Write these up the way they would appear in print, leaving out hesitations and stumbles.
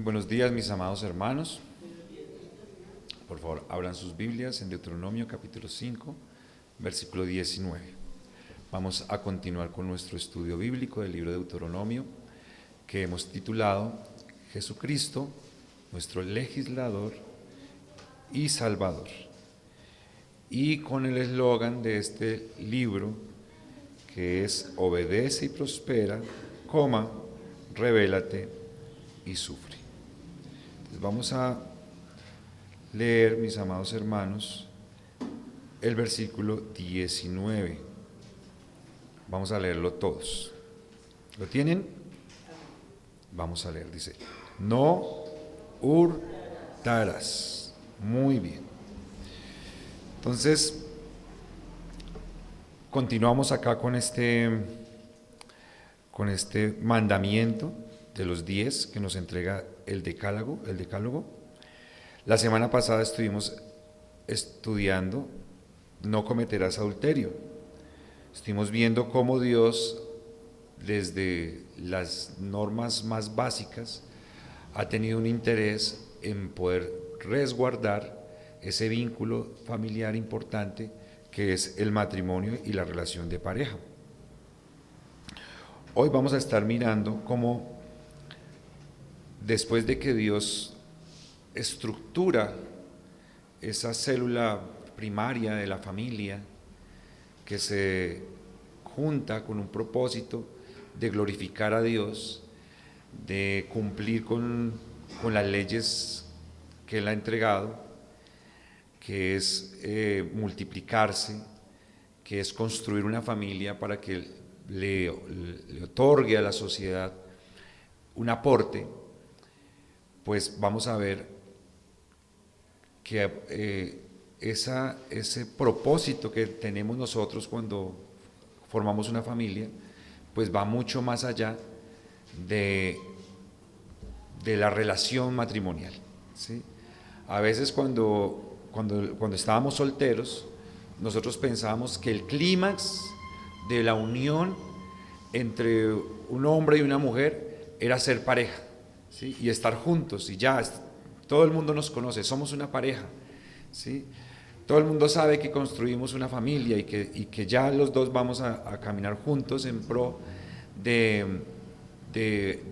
Buenos días, mis amados hermanos. Por favor, abran sus Biblias en Deuteronomio capítulo 5, versículo 19. Vamos a continuar con nuestro estudio bíblico del libro de Deuteronomio, que hemos titulado Jesucristo, nuestro legislador y salvador. Y con el eslogan de este libro, que es obedece y prospera, revélate y sufre. Entonces vamos a leer, mis amados hermanos, el versículo 19. Vamos a leerlo todos. ¿Lo tienen? Vamos a leer, dice, no hurtarás. Muy bien. Entonces, continuamos acá con este mandamiento de los 10 que nos entrega el decálogo. La semana pasada estuvimos estudiando no cometerás adulterio. Estuvimos viendo cómo Dios, desde las normas más básicas, ha tenido un interés en poder resguardar ese vínculo familiar importante que es el matrimonio y la relación de pareja. Hoy vamos a estar mirando cómo, después de que Dios estructura esa célula primaria de la familia, que se junta con un propósito de glorificar a Dios, de cumplir con las leyes que Él ha entregado, que es multiplicarse, que es construir una familia para que le otorgue a la sociedad un aporte. Pues vamos a ver que ese propósito que tenemos nosotros cuando formamos una familia, pues va mucho más allá de la relación matrimonial, ¿sí? A veces cuando estábamos solteros, nosotros pensábamos que el clímax de la unión entre un hombre y una mujer era ser pareja, ¿sí? Y estar juntos, y ya todo el mundo nos conoce, somos una pareja, ¿sí? Todo el mundo sabe que construimos una familia y que ya los dos vamos a caminar juntos en pro de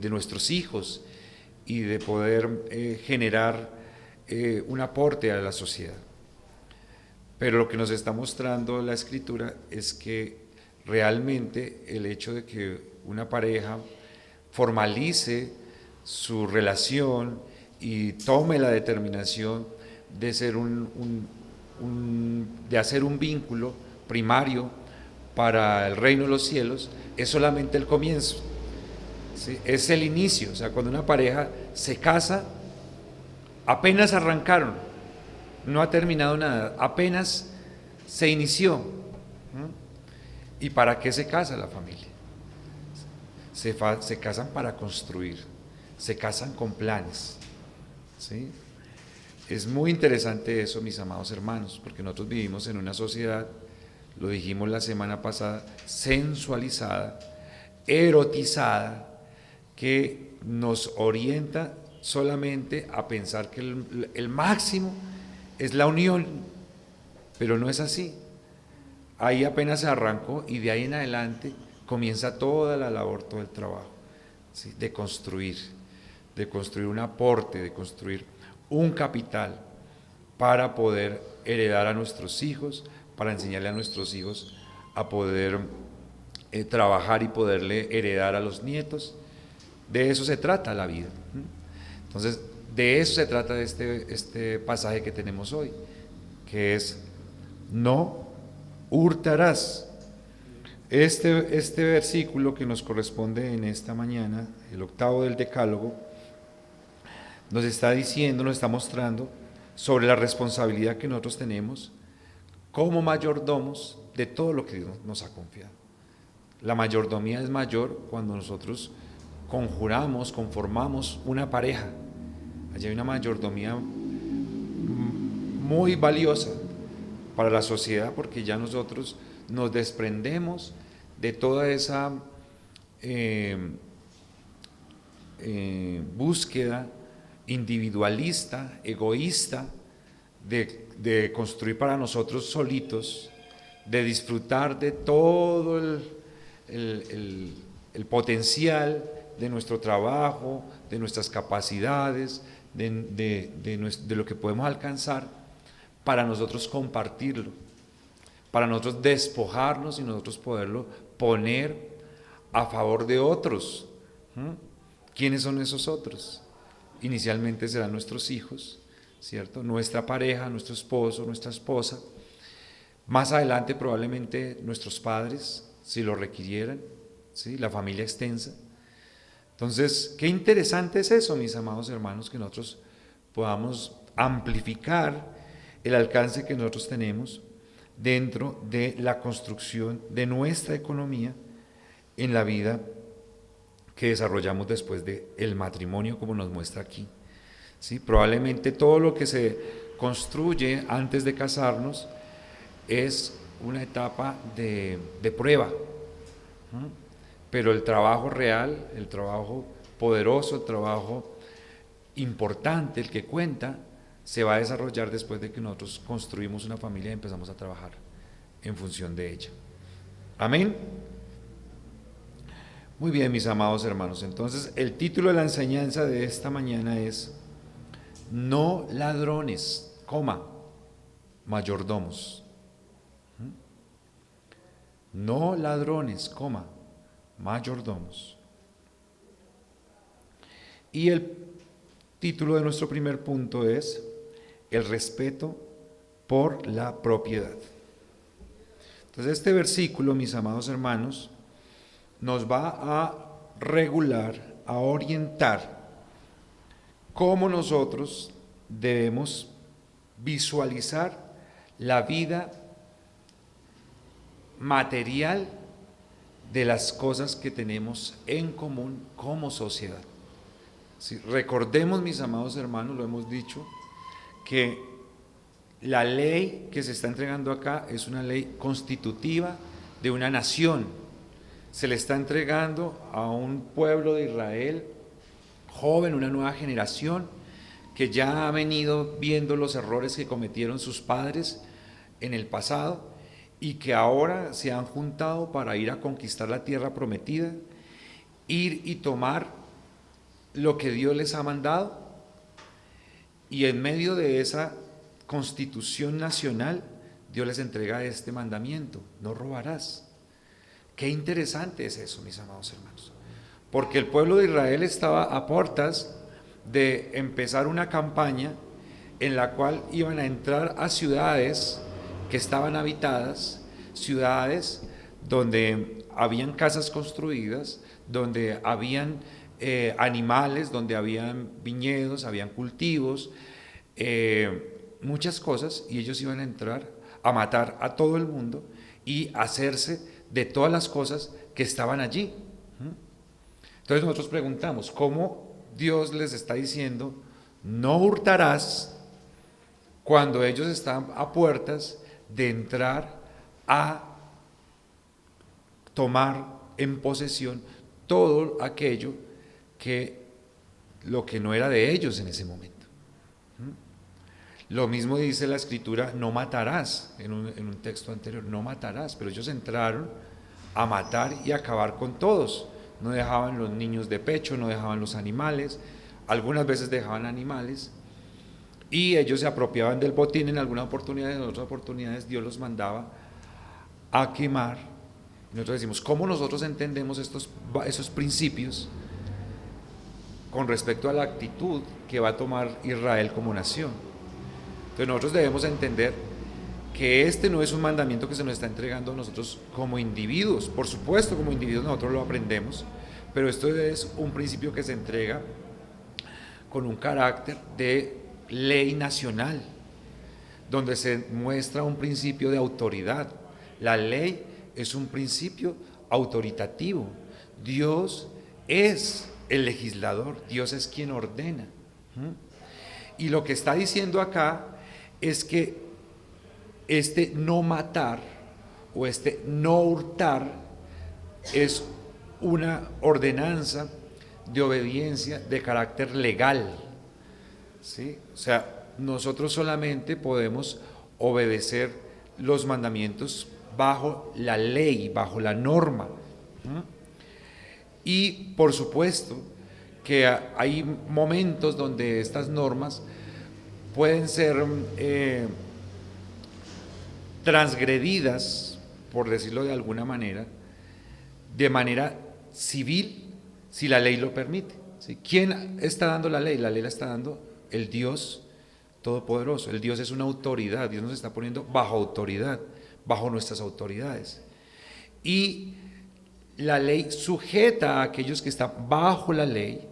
nuestros hijos y de poder generar un aporte a la sociedad. Pero lo que nos está mostrando la Escritura es que realmente el hecho de que una pareja formalice su relación y tome la determinación de ser de hacer un vínculo primario para el reino de los cielos, es solamente el comienzo, ¿sí? Es el inicio. O sea, cuando una pareja se casa, apenas arrancaron, no ha terminado nada, apenas se inició. ¿Y para qué se casa la familia? Se casan para construir, se casan con planes, ¿sí? Es muy interesante eso, mis amados hermanos, porque nosotros vivimos en una sociedad, lo dijimos la semana pasada, sensualizada, erotizada, que nos orienta solamente a pensar que el máximo es la unión, pero no es así. Ahí apenas se arrancó y de ahí en adelante comienza toda la labor, todo el trabajo, ¿sí? De construir un aporte, de construir un capital para poder heredar a nuestros hijos, para enseñarle a nuestros hijos a poder trabajar y poderle heredar a los nietos. De eso se trata la vida. Entonces, de eso se trata de este pasaje que tenemos hoy, que es no hurtarás. Este versículo que nos corresponde en esta mañana, el octavo del decálogo, nos está diciendo, nos está mostrando sobre la responsabilidad que nosotros tenemos como mayordomos de todo lo que Dios nos ha confiado. La mayordomía es mayor cuando nosotros conformamos una pareja. Allí hay una mayordomía muy valiosa para la sociedad, porque ya nosotros nos desprendemos de toda esa búsqueda individualista, egoísta, de construir para nosotros solitos, de disfrutar de todo el potencial de nuestro trabajo, de nuestras capacidades, de lo que podemos alcanzar, para nosotros compartirlo, para nosotros despojarnos y nosotros poderlo poner a favor de otros. ¿Quiénes son esos otros? Inicialmente serán nuestros hijos, ¿cierto? Nuestra pareja, nuestro esposo, nuestra esposa. Más adelante probablemente nuestros padres, si lo requirieran, ¿sí? La familia extensa. Entonces, qué interesante es eso, mis amados hermanos, que nosotros podamos amplificar el alcance que nosotros tenemos dentro de la construcción de nuestra economía en la vida que desarrollamos después del matrimonio, como nos muestra aquí. ¿Sí? Probablemente todo lo que se construye antes de casarnos es una etapa de prueba, pero el trabajo real, el trabajo poderoso, el trabajo importante, el que cuenta, se va a desarrollar después de que nosotros construimos una familia y empezamos a trabajar en función de ella. Amén. Muy bien, mis amados hermanos, entonces el título de la enseñanza de esta mañana es No ladrones, mayordomos. No ladrones, mayordomos. Y el título de nuestro primer punto es el respeto por la propiedad. Entonces este versículo, mis amados hermanos, nos va a regular, a orientar cómo nosotros debemos visualizar la vida material de las cosas que tenemos en común como sociedad. Sí, recordemos, mis amados hermanos, lo hemos dicho, que la ley que se está entregando acá es una ley constitutiva de una nación. Se le está entregando a un pueblo de Israel joven, una nueva generación que ya ha venido viendo los errores que cometieron sus padres en el pasado y que ahora se han juntado para ir a conquistar la tierra prometida, ir y tomar lo que Dios les ha mandado, y en medio de esa constitución nacional Dios les entrega este mandamiento: no robarás. Qué interesante es eso, mis amados hermanos, porque el pueblo de Israel estaba a puertas de empezar una campaña en la cual iban a entrar a ciudades que estaban habitadas, ciudades donde habían casas construidas, donde habían animales, donde habían viñedos, habían cultivos, muchas cosas, y ellos iban a entrar a matar a todo el mundo y hacerse de todas las cosas que estaban allí. Entonces nosotros preguntamos, ¿cómo Dios les está diciendo no hurtarás cuando ellos están a puertas de entrar a tomar en posesión todo aquello lo que no era de ellos en ese momento? Lo mismo dice la escritura, no matarás, en un texto anterior, no matarás, pero ellos entraron a matar y acabar con todos. No dejaban los niños de pecho, no dejaban los animales, algunas veces dejaban animales, y ellos se apropiaban del botín en algunas oportunidades, en otras oportunidades Dios los mandaba a quemar. Nosotros decimos, ¿cómo nosotros entendemos esos principios con respecto a la actitud que va a tomar Israel como nación? Entonces nosotros debemos entender que este no es un mandamiento que se nos está entregando a nosotros como individuos. Por supuesto, como individuos nosotros lo aprendemos, pero esto es un principio que se entrega con un carácter de ley nacional, donde se muestra un principio de autoridad. La ley es un principio autoritativo. Dios es el legislador, Dios es quien ordena. Y lo que está diciendo acá es que este no matar o este no hurtar es una ordenanza de obediencia de carácter legal. ¿sí? O sea, nosotros solamente podemos obedecer los mandamientos bajo la ley, bajo la norma. Y por supuesto que hay momentos donde estas normas pueden ser transgredidas, por decirlo de manera civil, si la ley lo permite. ¿Sí? ¿Quién está dando la ley? La ley la está dando el Dios Todopoderoso. El Dios es una autoridad, Dios nos está poniendo bajo autoridad, bajo nuestras autoridades. Y la ley sujeta a aquellos que están bajo la ley,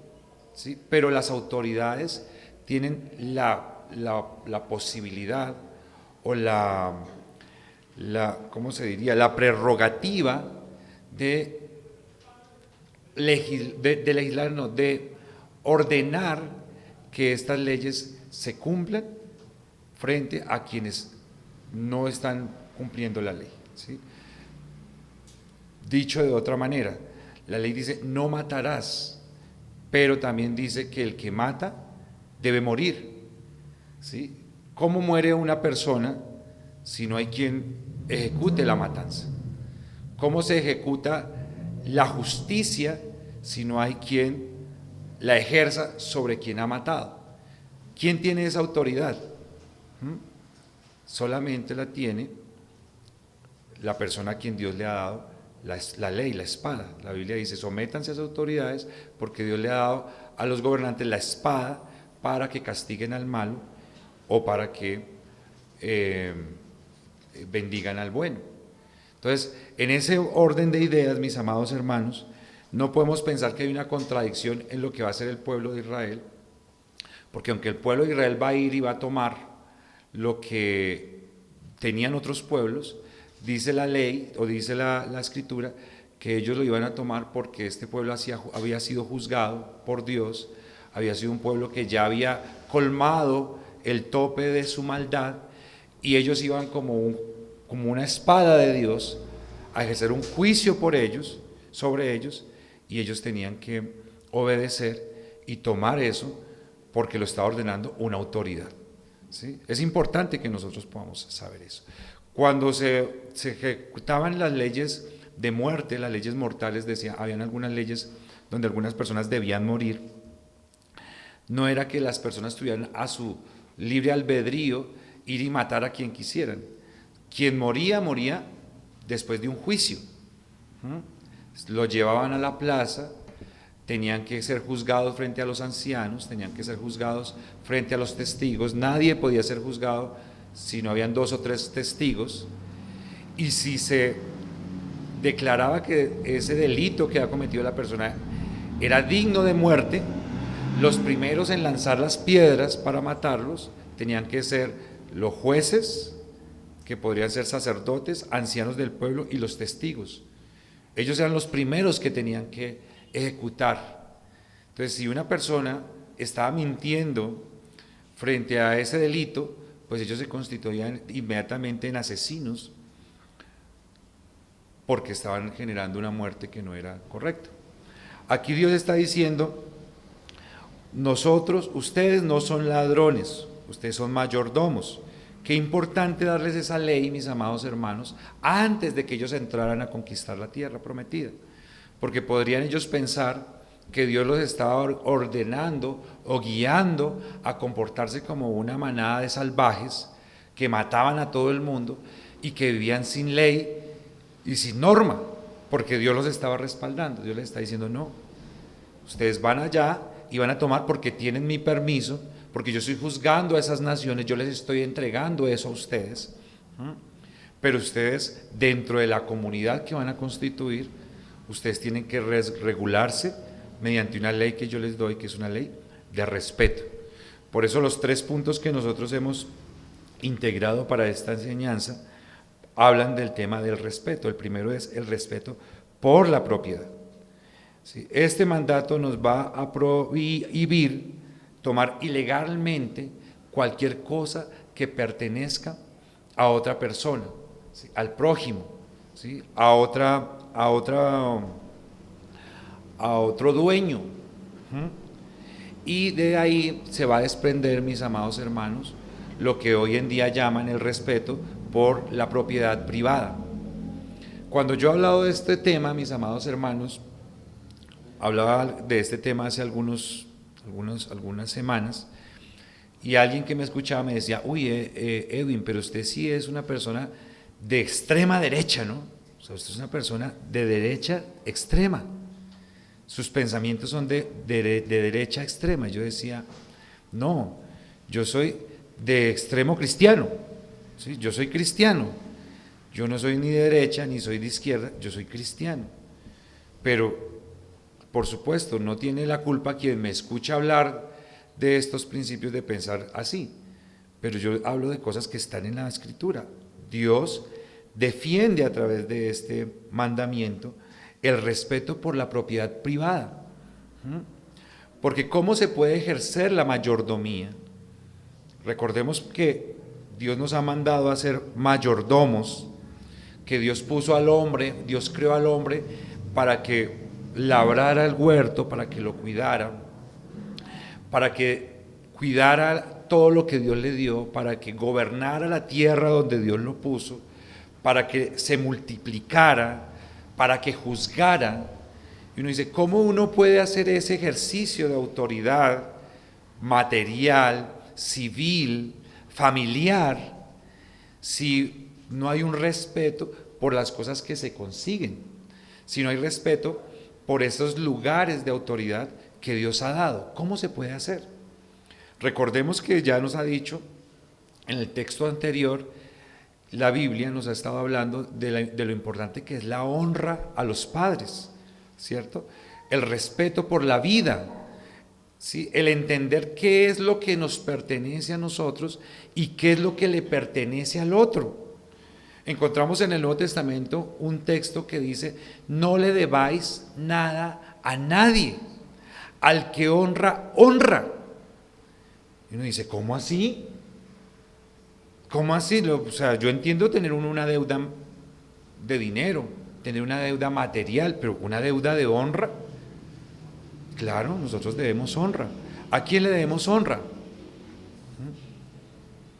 ¿sí? Pero las autoridades tienen la posibilidad o ¿cómo se diría? La prerrogativa de legislar, no, de ordenar que estas leyes se cumplan frente a quienes no están cumpliendo la ley, ¿sí? Dicho de otra manera, la ley dice no matarás, pero también dice que el que mata debe morir, ¿sí? ¿Cómo muere una persona si no hay quien ejecute la matanza? ¿Cómo se ejecuta la justicia si no hay quien la ejerza sobre quien ha matado? ¿Quién tiene esa autoridad? Solamente la tiene la persona a quien Dios le ha dado la ley, la espada. La Biblia dice, sométanse a esas autoridades porque Dios le ha dado a los gobernantes la espada para que castiguen al malo o para que bendigan al bueno. Entonces, en ese orden de ideas, mis amados hermanos, no podemos pensar que hay una contradicción en lo que va a hacer el pueblo de Israel, porque aunque el pueblo de Israel va a ir y va a tomar lo que tenían otros pueblos, dice la ley o dice la escritura que ellos lo iban a tomar porque este pueblo había sido juzgado por Dios, había sido un pueblo que ya había colmado el tope de su maldad y ellos iban como una espada de Dios a ejercer un juicio por ellos, sobre ellos, y ellos tenían que obedecer y tomar eso porque lo estaba ordenando una autoridad, ¿sí? Es importante que nosotros podamos saber eso. Cuando se ejecutaban las leyes de muerte, las leyes mortales, habían algunas leyes donde algunas personas debían morir. No era que las personas tuvieran a su libre albedrío ir y matar a quien quisieran. Quien moría, moría después de un juicio. Lo llevaban a la plaza, tenían que ser juzgados frente a los ancianos, tenían que ser juzgados frente a los testigos. Nadie podía ser juzgado si no habían 2 o 3 testigos, y si se declaraba que ese delito que ha cometido la persona era digno de muerte, los primeros en lanzar las piedras para matarlos tenían que ser los jueces, que podrían ser sacerdotes, ancianos del pueblo y los testigos. Ellos eran los primeros que tenían que ejecutar. Entonces, si una persona estaba mintiendo frente a ese delito, pues ellos se constituían inmediatamente en asesinos porque estaban generando una muerte que no era correcta. Aquí Dios está diciendo, ustedes no son ladrones, ustedes son mayordomos. Qué importante darles esa ley, mis amados hermanos, antes de que ellos entraran a conquistar la tierra prometida, porque podrían ellos pensar que Dios los estaba ordenando o guiando a comportarse como una manada de salvajes que mataban a todo el mundo y que vivían sin ley y sin norma, porque Dios los estaba respaldando. Dios les está diciendo, no, ustedes van allá y van a tomar porque tienen mi permiso, porque yo estoy juzgando a esas naciones, yo les estoy entregando eso a ustedes, pero ustedes dentro de la comunidad que van a constituir, ustedes tienen que regularse mediante una ley que yo les doy, que es una ley de respeto. Por eso los 3 puntos que nosotros hemos integrado para esta enseñanza hablan del tema del respeto. El primero es el respeto por la propiedad. ¿Sí? Este mandato nos va a prohibir tomar ilegalmente cualquier cosa que pertenezca a otra persona, ¿sí? Al prójimo, ¿sí? a otro dueño. Y de ahí se va a desprender, mis amados hermanos, lo que hoy en día llaman el respeto por la propiedad privada. Cuando yo he hablado de este tema, mis amados hermanos, hablaba de este tema hace algunas semanas, y alguien que me escuchaba me decía, uy, Edwin, pero usted sí es una persona de extrema derecha, ¿no? O sea, usted es una persona de derecha extrema. Sus pensamientos son de derecha extrema. Yo decía, no, yo soy de extremo cristiano, ¿sí? Yo soy cristiano, yo no soy ni de derecha ni soy de izquierda, yo soy cristiano. Pero, por supuesto, no tiene la culpa quien me escucha hablar de estos principios de pensar así, pero yo hablo de cosas que están en la Escritura. Dios defiende a través de este mandamiento el respeto por la propiedad privada. Porque ¿cómo se puede ejercer la mayordomía? Recordemos que Dios nos ha mandado a ser mayordomos, que Dios puso al hombre, Dios creó al hombre para que labrara el huerto, para que lo cuidara, para que cuidara todo lo que Dios le dio, para que gobernara la tierra donde Dios lo puso, para que se multiplicara, para que juzgara. Y uno dice, ¿cómo uno puede hacer ese ejercicio de autoridad material, civil, familiar, si no hay un respeto por las cosas que se consiguen, si no hay respeto por esos lugares de autoridad que Dios ha dado? ¿Cómo se puede hacer? Recordemos que ya nos ha dicho en el texto anterior, la Biblia nos ha estado hablando de lo importante que es la honra a los padres, ¿cierto? El respeto por la vida, ¿sí? El entender qué es lo que nos pertenece a nosotros y qué es lo que le pertenece al otro. Encontramos en el Nuevo Testamento un texto que dice, no le debáis nada a nadie, al que honra, honra. Y uno dice, ¿cómo así? ¿Cómo así? O sea, yo entiendo tener una deuda de dinero, tener una deuda material, pero una deuda de honra. Claro, nosotros debemos honra. ¿A quién le debemos honra?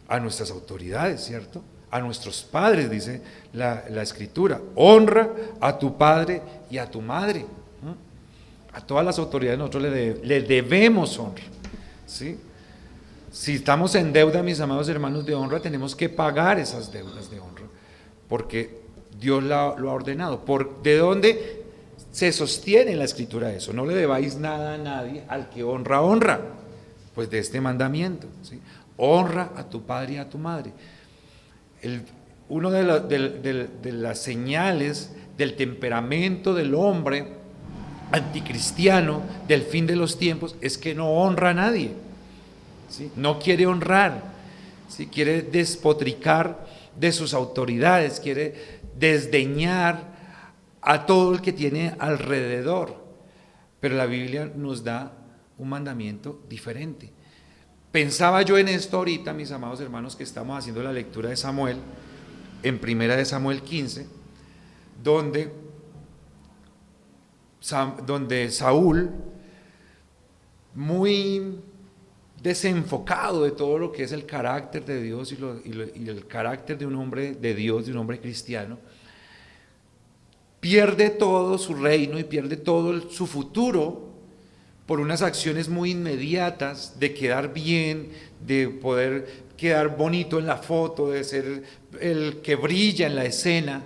A nuestras autoridades, ¿cierto? A nuestros padres, dice la Escritura. Honra a tu padre y a tu madre. A todas las autoridades nosotros le debemos honra, ¿sí? Si estamos en deuda, mis amados hermanos, de honra, tenemos que pagar esas deudas de honra, porque Dios lo ha ordenado. ¿De dónde se sostiene en la Escritura eso? No le debáis nada a nadie, al que honra, honra. Pues de este mandamiento, ¿sí? Honra a tu padre y a tu madre. Una de las señales del temperamento del hombre anticristiano del fin de los tiempos es que no honra a nadie, ¿sí? No quiere honrar, ¿sí? Quiere despotricar de sus autoridades, quiere desdeñar a todo el que tiene alrededor. Pero la Biblia nos da un mandamiento diferente. Pensaba yo en esto ahorita, mis amados hermanos, que estamos haciendo la lectura de Samuel, en primera de Samuel 15, donde Saúl, muy desenfocado de todo lo que es el carácter de Dios y el carácter de un hombre de Dios, de un hombre cristiano, pierde todo su reino y pierde todo su futuro por unas acciones muy inmediatas de quedar bien, de poder quedar bonito en la foto, de ser el que brilla en la escena.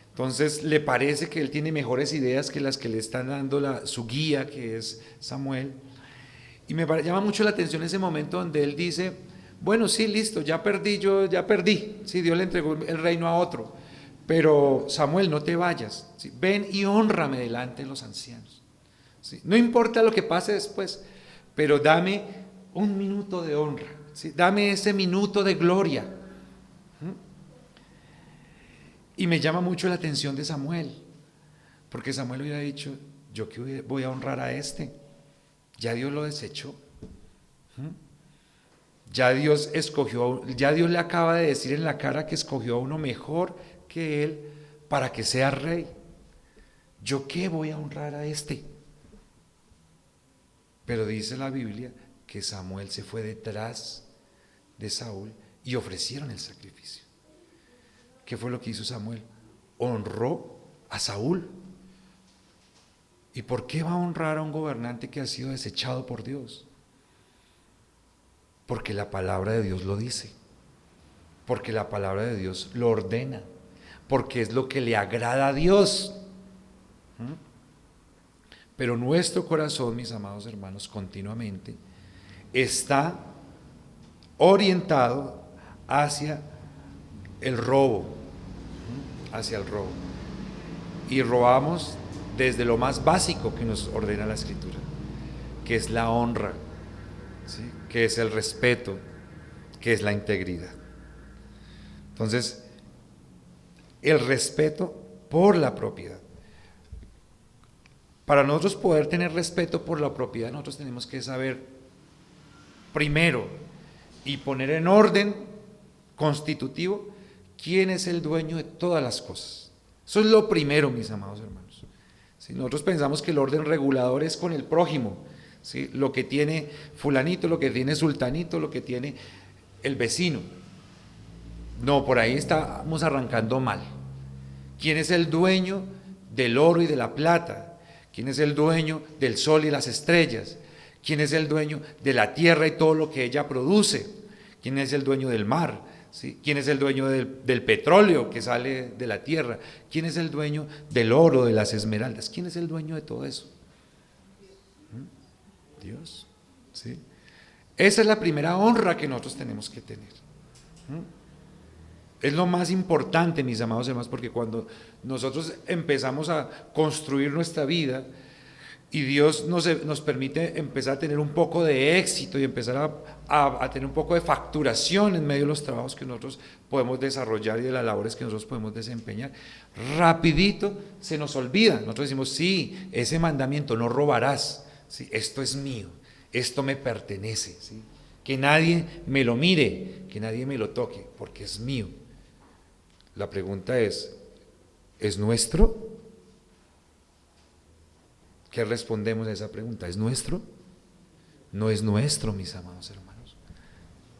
Entonces le parece que él tiene mejores ideas que las que le están dando su guía, que es Samuel. Y me llama mucho la atención ese momento donde él dice, bueno, sí, listo, ya perdí, sí, Dios le entregó el reino a otro, pero Samuel, no te vayas, ¿sí? Ven y hónrame delante de los ancianos, ¿sí? No importa lo que pase después, pero dame un minuto de honra, ¿sí? Dame ese minuto de gloria. Y me llama mucho la atención de Samuel, porque Samuel hubiera dicho, yo que voy a honrar a este, ya Dios lo desechó, ya Dios le acaba de decir en la cara que escogió a uno mejor que él para que sea rey. ¿Yo qué voy a honrar a este? Pero dice la Biblia que Samuel se fue detrás de Saúl y ofrecieron el sacrificio. ¿Qué fue lo que hizo Samuel? Honró a Saúl. ¿Y por qué va a honrar a un gobernante que ha sido desechado por Dios? Porque la palabra de Dios lo dice, porque la palabra de Dios lo ordena, porque es lo que le agrada a Dios. Pero nuestro corazón, mis amados hermanos, continuamente está orientado hacia el robo, hacia el robo. Y robamos desde lo más básico que nos ordena la Escritura, que es la honra, ¿sí? Que es el respeto, que es la integridad. Entonces, el respeto por la propiedad. Para nosotros poder tener respeto por la propiedad, nosotros tenemos que saber primero y poner en orden constitutivo quién es el dueño de todas las cosas. Eso es lo primero, mis amados hermanos. Si nosotros pensamos que el orden regulador es con el prójimo, ¿sí? Lo que tiene fulanito, lo que tiene sultanito, lo que tiene el vecino. No, por ahí estamos arrancando mal. ¿Quién es el dueño del oro y de la plata? ¿Quién es el dueño del sol y las estrellas? ¿Quién es el dueño de la tierra y todo lo que ella produce? ¿Quién es el dueño del mar? ¿Sí? ¿Quién es el dueño del petróleo que sale de la tierra? ¿Quién es el dueño del oro, de las esmeraldas? ¿Quién es el dueño de todo eso? Dios. ¿Sí? Esa es la primera honra que nosotros tenemos que tener. Es lo más importante, mis amados hermanos, porque cuando nosotros empezamos a construir nuestra vida y Dios nos permite empezar a tener un poco de éxito y empezar a tener un poco de facturación en medio de los trabajos que nosotros podemos desarrollar y de las labores que nosotros podemos desempeñar, rapidito se nos olvida. Nosotros decimos, sí, ese mandamiento, no robarás, ¿sí? Esto es mío, esto me pertenece, ¿sí? Que nadie me lo mire, que nadie me lo toque, porque es mío. La pregunta ¿es nuestro? ¿Qué respondemos a esa pregunta? ¿Es nuestro? No es nuestro, mis amados hermanos.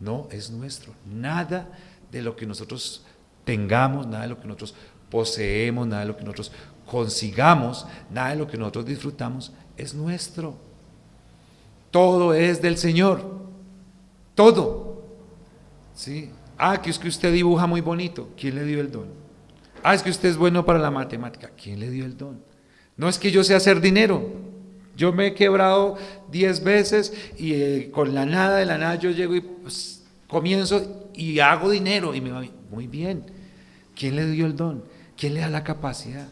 No es nuestro. Nada de lo que nosotros tengamos, nada de lo que nosotros poseemos, nada de lo que nosotros consigamos, nada de lo que nosotros disfrutamos es nuestro. Todo es del Señor. Todo. ¿Sí? Ah, que es que usted dibuja muy bonito. ¿Quién le dio el don? Ah, es que usted es bueno para la matemática. ¿Quién le dio el don? No es que yo sé hacer dinero. Yo me he quebrado 10 veces y con la nada de la nada yo llego y pues, comienzo y hago dinero y me va muy bien. ¿Quién le dio el don? ¿Quién le da la capacidad?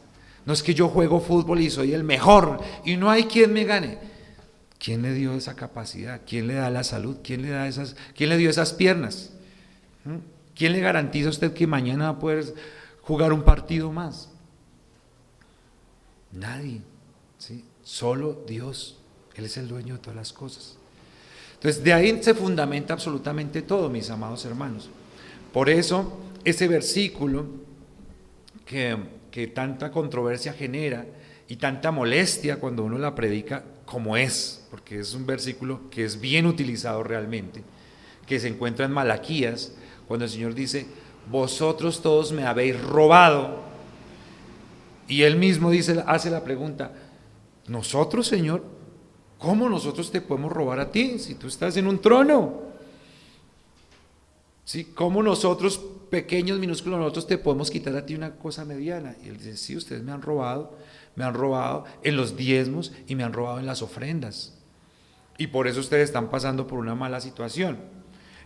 No es que yo juego fútbol y soy el mejor y no hay quien me gane. ¿Quién le dio esa capacidad? ¿Quién le da la salud? ¿Quién le dio esas piernas? ¿Quién le garantiza a usted que mañana va a poder jugar un partido más? Nadie, ¿sí? Solo Dios. Él es el dueño de todas las cosas. Entonces, de ahí se fundamenta absolutamente todo, mis amados hermanos. Por eso, ese versículo que tanta controversia genera y tanta molestia cuando uno la predica, como es, porque es un versículo que es bien utilizado realmente, que se encuentra en Malaquías, cuando el Señor dice, vosotros todos me habéis robado, y Él mismo hace la pregunta, ¿nosotros, Señor? ¿Cómo nosotros te podemos robar a ti si tú estás en un trono? ¿Sí? ¿Cómo nosotros, pequeños, minúsculos, nosotros te podemos quitar a ti una cosa mediana? Y Él dice, sí, ustedes me han robado en los diezmos y me han robado en las ofrendas. Y por eso ustedes están pasando por una mala situación.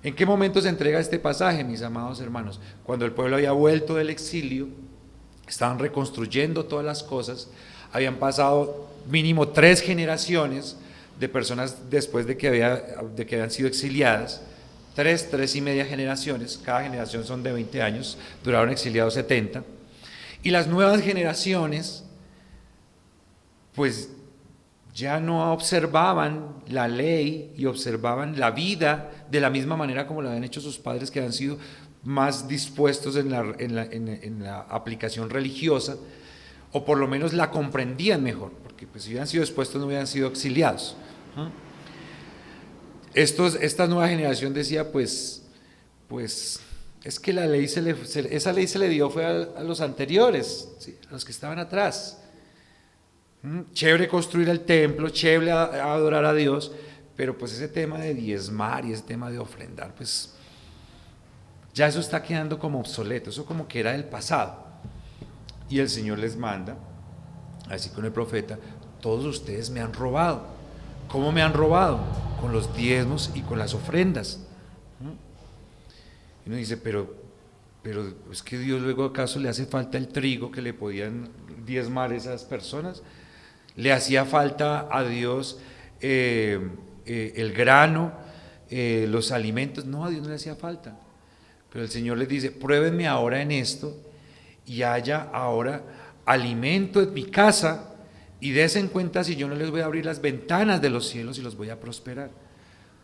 ¿En qué momento se entrega este pasaje, mis amados hermanos? Cuando el pueblo había vuelto del exilio, estaban reconstruyendo todas las cosas, habían pasado mínimo 3 generaciones de personas después de que habían sido exiliadas, 3 y media generaciones, cada generación son de 20 años, duraron exiliados 70, y las nuevas generaciones, pues ya no observaban la ley y observaban la vida de la misma manera como lo habían hecho sus padres, que habían sido más dispuestos en la aplicación religiosa, o por lo menos la comprendían mejor, porque pues si hubieran sido dispuestos no hubieran sido exiliados. esta nueva generación decía, pues es que la ley esa ley se le dio fue a los anteriores, ¿sí? A los que estaban atrás. Chévere construir el templo, chévere a adorar a Dios, pero pues ese tema de diezmar y ese tema de ofrendar, pues ya eso está quedando como obsoleto, eso como que era del pasado. Y el Señor les manda, así con el profeta, todos ustedes me han robado. ¿Cómo me han robado? Con los diezmos y con las ofrendas. Y uno dice, pero es que Dios luego acaso le hace falta el trigo que le podían diezmar esas personas. Le hacía falta a Dios el grano, los alimentos. No, a Dios no le hacía falta. Pero el Señor les dice, pruébenme ahora en esto y haya ahora alimento en mi casa y desen cuenta si yo no les voy a abrir las ventanas de los cielos y los voy a prosperar.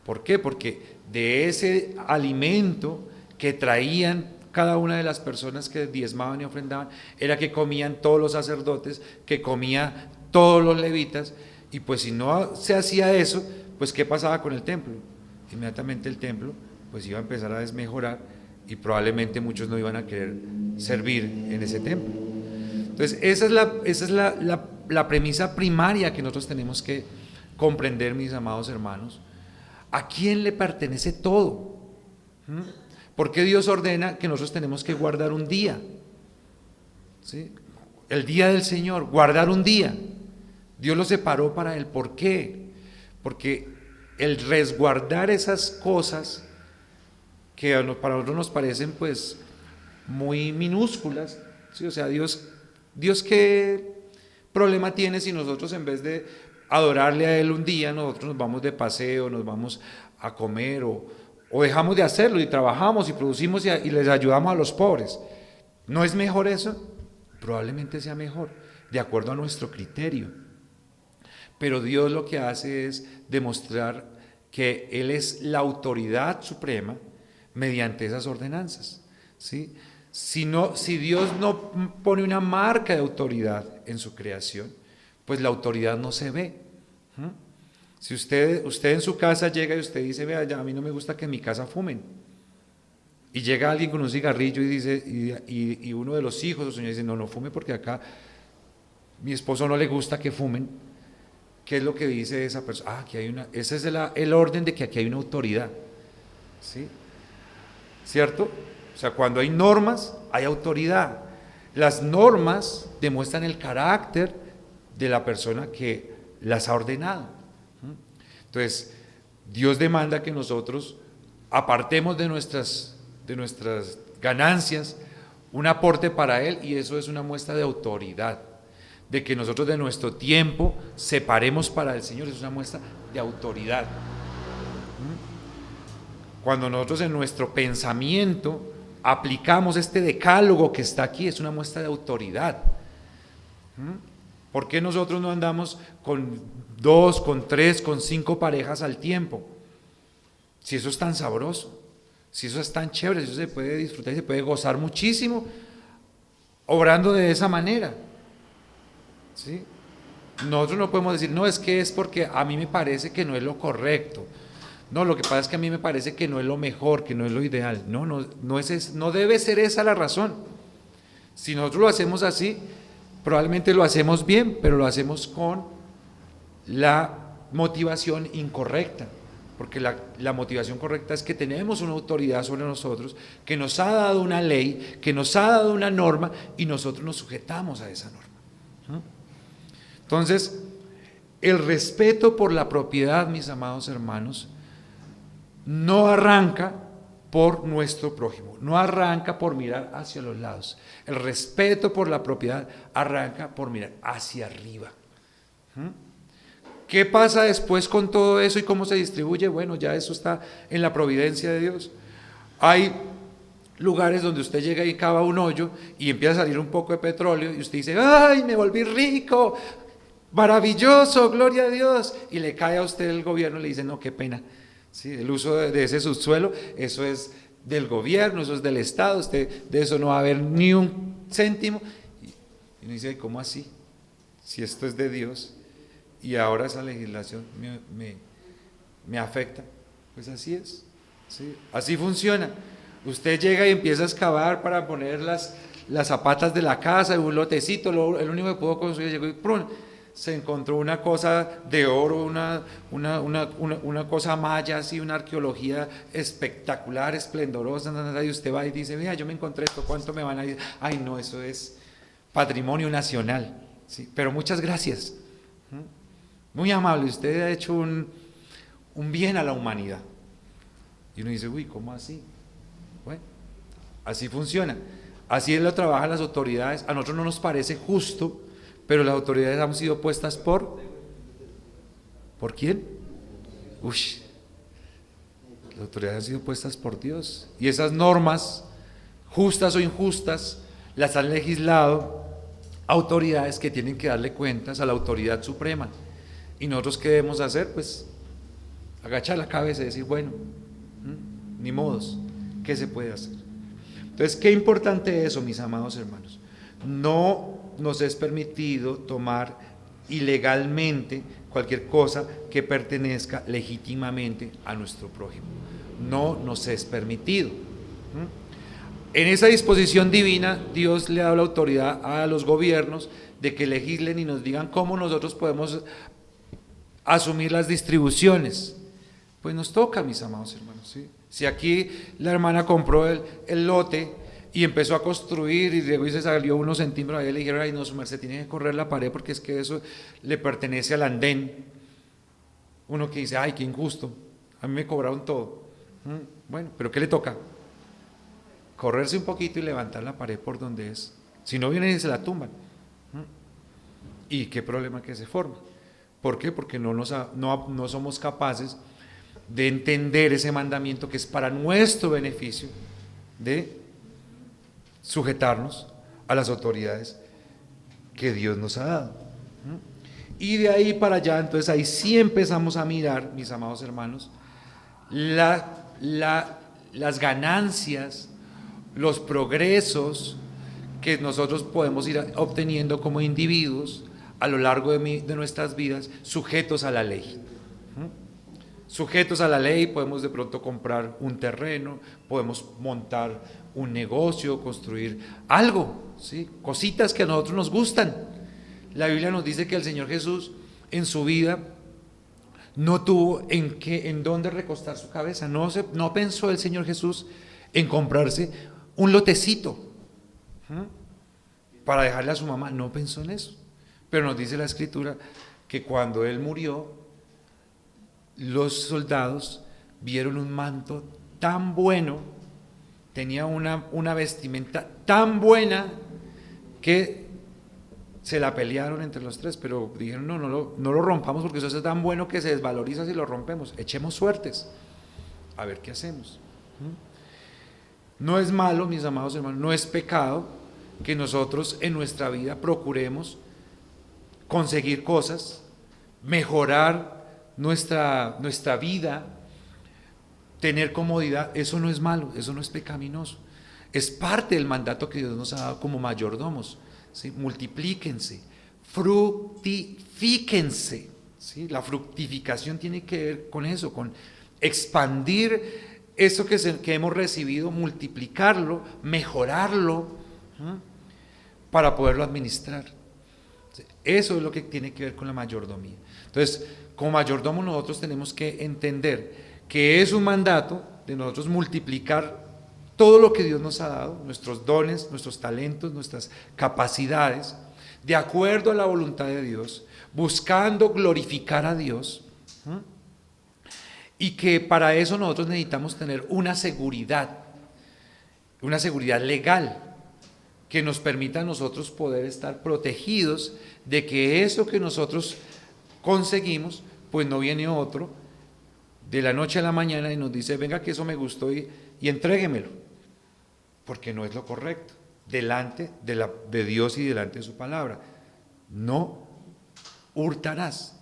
¿Por qué? Porque de ese alimento que traían cada una de las personas que diezmaban y ofrendaban, era que comían todos los sacerdotes, que comía todos los levitas, y pues si no se hacía eso, pues ¿qué pasaba con el templo? Inmediatamente el templo pues iba a empezar a desmejorar y probablemente muchos no iban a querer servir en ese templo. Entonces esa es la premisa primaria que nosotros tenemos que comprender, mis amados hermanos. ¿A quién le pertenece todo? ¿Por qué Dios ordena que nosotros tenemos que guardar un día? ¿Sí? El día del Señor, guardar un día. Dios lo separó para Él. ¿Por qué? Porque el resguardar esas cosas que para nosotros nos parecen pues muy minúsculas, ¿sí? O sea, Dios qué problema tiene si nosotros en vez de adorarle a Él un día, nosotros nos vamos de paseo, nos vamos a comer o dejamos de hacerlo y trabajamos y producimos y les ayudamos a los pobres. ¿No es mejor eso? Probablemente sea mejor, de acuerdo a nuestro criterio. Pero Dios lo que hace es demostrar que Él es la autoridad suprema mediante esas ordenanzas, ¿sí? Si Dios no pone una marca de autoridad en su creación, pues la autoridad no se ve. Si usted en su casa llega y usted dice, vea, ya, a mí no me gusta que en mi casa fumen, y llega alguien con un cigarrillo y dice, y uno de los hijos del Señor dice, no fume porque acá mi esposo no le gusta que fumen, ¿qué es lo que dice esa persona? Aquí hay ese es el orden de que aquí hay una autoridad, ¿sí? ¿Cierto? O sea, cuando hay normas, hay autoridad. Las normas demuestran el carácter de la persona que las ha ordenado. Entonces, Dios demanda que nosotros apartemos de nuestras ganancias un aporte para Él, y eso es una muestra de autoridad, de que nosotros de nuestro tiempo separemos para el Señor, es una muestra de autoridad. Cuando nosotros en nuestro pensamiento aplicamos este decálogo que está aquí, es una muestra de autoridad. ¿Por qué nosotros no andamos con 2, con 3, con 5 parejas al tiempo? Si eso es tan sabroso, si eso es tan chévere, si eso se puede disfrutar y se puede gozar muchísimo obrando de esa manera, ¿sí? Nosotros no podemos decir, no, es que es porque a mí me parece que no es lo correcto. No, lo que pasa es que a mí me parece que no es lo mejor, que no es lo ideal. No debe ser esa la razón. Si nosotros lo hacemos así, probablemente lo hacemos bien, pero lo hacemos con la motivación incorrecta. Porque la motivación correcta es que tenemos una autoridad sobre nosotros, que nos ha dado una ley, que nos ha dado una norma, y nosotros nos sujetamos a esa norma. Entonces, el respeto por la propiedad, mis amados hermanos, no arranca por nuestro prójimo, no arranca por mirar hacia los lados. El respeto por la propiedad arranca por mirar hacia arriba. ¿Qué pasa después con todo eso y cómo se distribuye? Bueno, ya eso está en la providencia de Dios. Hay lugares donde usted llega y cava un hoyo y empieza a salir un poco de petróleo y usted dice, ¡ay, me volví rico! ¡Maravilloso! ¡Gloria a Dios! Y le cae a usted el gobierno y le dice, no, qué pena. Sí, el uso de ese subsuelo, eso es del gobierno, eso es del Estado, usted de eso no va a haber ni un céntimo. Y uno dice, ¿cómo así? Si esto es de Dios y ahora esa legislación me afecta. Pues así es, ¿sí? Así funciona. Usted llega y empieza a excavar para poner las zapatas de la casa, un lotecito, el único que pudo construir, llegó y ¡prum! Se encontró una cosa de oro, una cosa maya, así, una arqueología espectacular, esplendorosa, y usted va y dice, vea, yo me encontré esto, ¿cuánto me van a decir? Ay, no, eso es patrimonio nacional, ¿sí? Pero muchas gracias, muy amable, usted ha hecho un bien a la humanidad. Y uno dice, uy, ¿cómo así? Bueno, así funciona, así lo trabajan las autoridades. A nosotros no nos parece justo, pero las autoridades han sido puestas ¿por quién? Uy, las autoridades han sido puestas por Dios, y esas normas, justas o injustas, las han legislado autoridades que tienen que darle cuentas a la autoridad suprema. ¿Y nosotros qué debemos hacer? Pues agachar la cabeza y decir, bueno, ni modos, ¿qué se puede hacer? Entonces, qué importante eso, mis amados hermanos. No nos es permitido tomar ilegalmente cualquier cosa que pertenezca legítimamente a nuestro prójimo. No nos es permitido. En esa disposición divina, Dios le ha dado la autoridad a los gobiernos de que legislen y nos digan cómo nosotros podemos asumir las distribuciones. Pues nos toca, mis amados hermanos, ¿sí? Si aquí la hermana compró el lote y empezó a construir y luego se salió unos centímetros, ahí le dijeron, ay no, su merced tiene que correr la pared porque es que eso le pertenece al andén. Uno que dice, ay, qué injusto, a mí me cobraron todo. Bueno, pero ¿qué le toca? Correrse un poquito y levantar la pared por donde es. Si no vienen y se la tumban. ¿Y qué problema que se forma? ¿Por qué? Porque no somos capaces de entender ese mandamiento que es para nuestro beneficio, de sujetarnos a las autoridades que Dios nos ha dado. Y de ahí para allá, entonces ahí sí empezamos a mirar, mis amados hermanos, las ganancias, los progresos que nosotros podemos ir obteniendo como individuos a lo largo de nuestras vidas, sujetos a la ley. Sujetos a la ley, podemos de pronto comprar un terreno, podemos montar un negocio, construir algo, ¿sí? Cositas que a nosotros nos gustan. La Biblia nos dice que el Señor Jesús en su vida no tuvo en dónde recostar su cabeza, no pensó el Señor Jesús en comprarse un lotecito para dejarle a su mamá, no pensó en eso. Pero nos dice la Escritura que cuando Él murió, los soldados vieron un manto tan bueno, tenía una vestimenta tan buena que se la pelearon entre los tres, pero dijeron no lo rompamos porque eso es tan bueno que se desvaloriza si lo rompemos, echemos suertes, a ver qué hacemos. No es malo, mis amados hermanos, no es pecado que nosotros en nuestra vida procuremos conseguir cosas, mejorar nuestra vida, tener comodidad. Eso no es malo, eso no es pecaminoso, es parte del mandato que Dios nos ha dado como mayordomos, ¿sí? Multiplíquense, fructifíquense, ¿sí? La fructificación tiene que ver con eso, con expandir eso que hemos recibido, multiplicarlo, mejorarlo, para poderlo administrar. Eso es lo que tiene que ver con la mayordomía. Entonces, como mayordomo nosotros tenemos que entender que es un mandato de nosotros multiplicar todo lo que Dios nos ha dado, nuestros dones, nuestros talentos, nuestras capacidades, de acuerdo a la voluntad de Dios, buscando glorificar a Dios, y que para eso nosotros necesitamos tener una seguridad legal, que nos permita a nosotros poder estar protegidos de que eso que nosotros conseguimos, pues no viene otro de la noche a la mañana y nos dice, venga que eso me gustó y entréguemelo, porque no es lo correcto, delante de Dios y delante de su palabra. No hurtarás,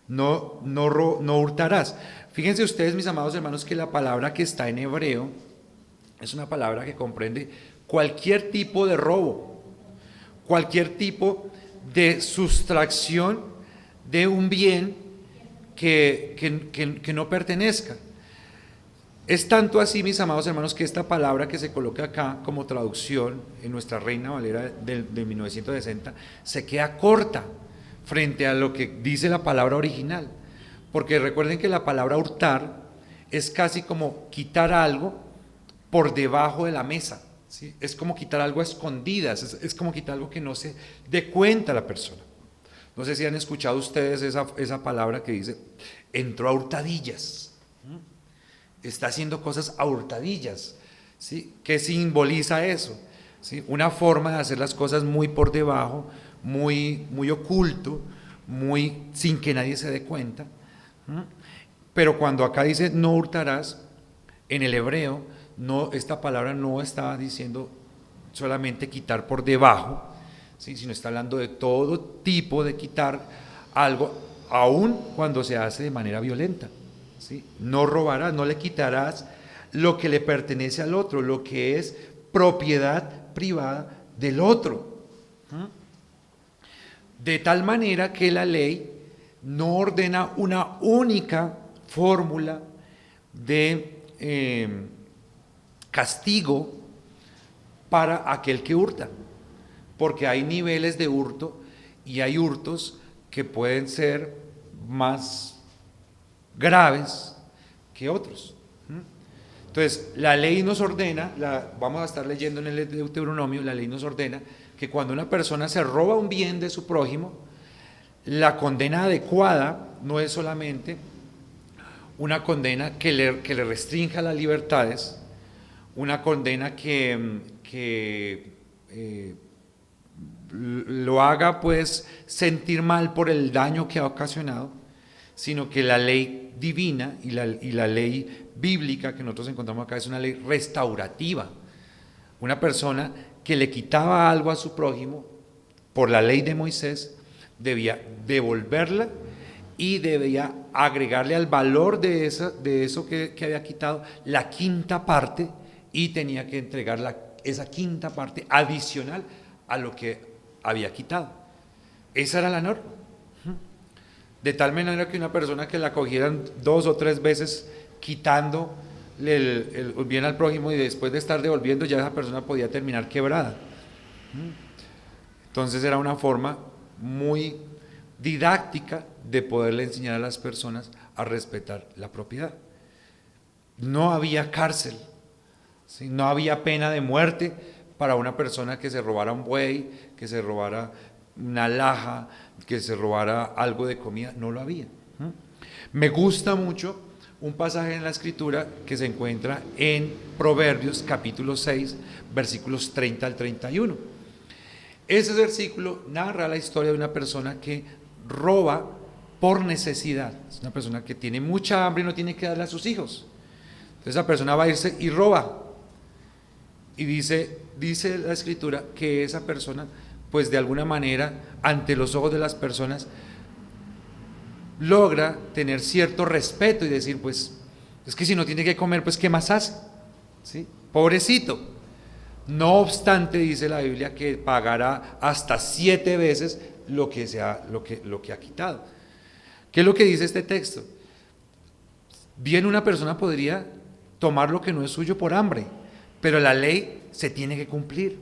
no hurtarás. Fíjense ustedes, mis amados hermanos, que la palabra que está en hebreo es una palabra que comprende cualquier tipo de robo, cualquier tipo de sustracción de un bien que no pertenezca. Es tanto así, mis amados hermanos, que esta palabra que se coloca acá como traducción en nuestra Reina Valera de 1960 se queda corta frente a lo que dice la palabra original. Porque recuerden que la palabra hurtar es casi como quitar algo por debajo de la mesa, ¿sí? Es como quitar algo a escondidas, es como quitar algo que no se dé cuenta la persona. No sé si han escuchado ustedes esa palabra que dice, entró a hurtadillas, está haciendo cosas a hurtadillas, ¿sí? ¿Qué simboliza eso? ¿Sí? Una forma de hacer las cosas muy por debajo, muy oculto, sin que nadie se dé cuenta. Pero cuando acá dice no hurtarás, en el hebreo, esta palabra no está diciendo solamente quitar por debajo, ¿sí? Sino está hablando de todo tipo de quitar algo, aun cuando se hace de manera violenta, ¿sí? No robarás, no le quitarás lo que le pertenece al otro, lo que es propiedad privada del otro. De tal manera que la ley no ordena una única fórmula de castigo para aquel que hurta, porque hay niveles de hurto y hay hurtos que pueden ser más graves que otros. Entonces, la ley nos ordena, vamos a estar leyendo en el Deuteronomio, la ley nos ordena que cuando una persona se roba un bien de su prójimo, la condena adecuada no es solamente una condena que le restrinja las libertades, una condena que lo haga pues sentir mal por el daño que ha ocasionado, sino que la ley divina y la ley bíblica que nosotros encontramos acá es una ley restaurativa. Una persona que le quitaba algo a su prójimo por la ley de Moisés debía devolverla y debía agregarle al valor de eso que había quitado la quinta parte, y tenía que entregar esa quinta parte adicional a lo que había quitado. Esa era la norma. De tal manera que una persona que la cogieran 2 o 3 veces quitando el bien al prójimo y después de estar devolviendo, ya esa persona podía terminar quebrada. Entonces era una forma muy didáctica de poderle enseñar a las personas a respetar la propiedad. No había cárcel, ¿sí? No había pena de muerte para una persona que se robara un buey, que se robara una alhaja, que se robara algo de comida, no lo había. Me gusta mucho un pasaje en la Escritura que se encuentra en Proverbios capítulo 6, versículos 30 al 31. Ese versículo narra la historia de una persona que roba por necesidad. Es una persona que tiene mucha hambre y no tiene que darle a sus hijos. Entonces esa persona va a irse y roba. Y dice la Escritura que esa persona, pues de alguna manera, ante los ojos de las personas, logra tener cierto respeto y decir, pues, es que si no tiene que comer, pues, ¿qué más hace? ¿Sí? Pobrecito. No obstante, dice la Biblia que pagará hasta 7 veces lo que ha quitado. ¿Qué es lo que dice este texto? Bien, una persona podría tomar lo que no es suyo por hambre, pero la ley se tiene que cumplir.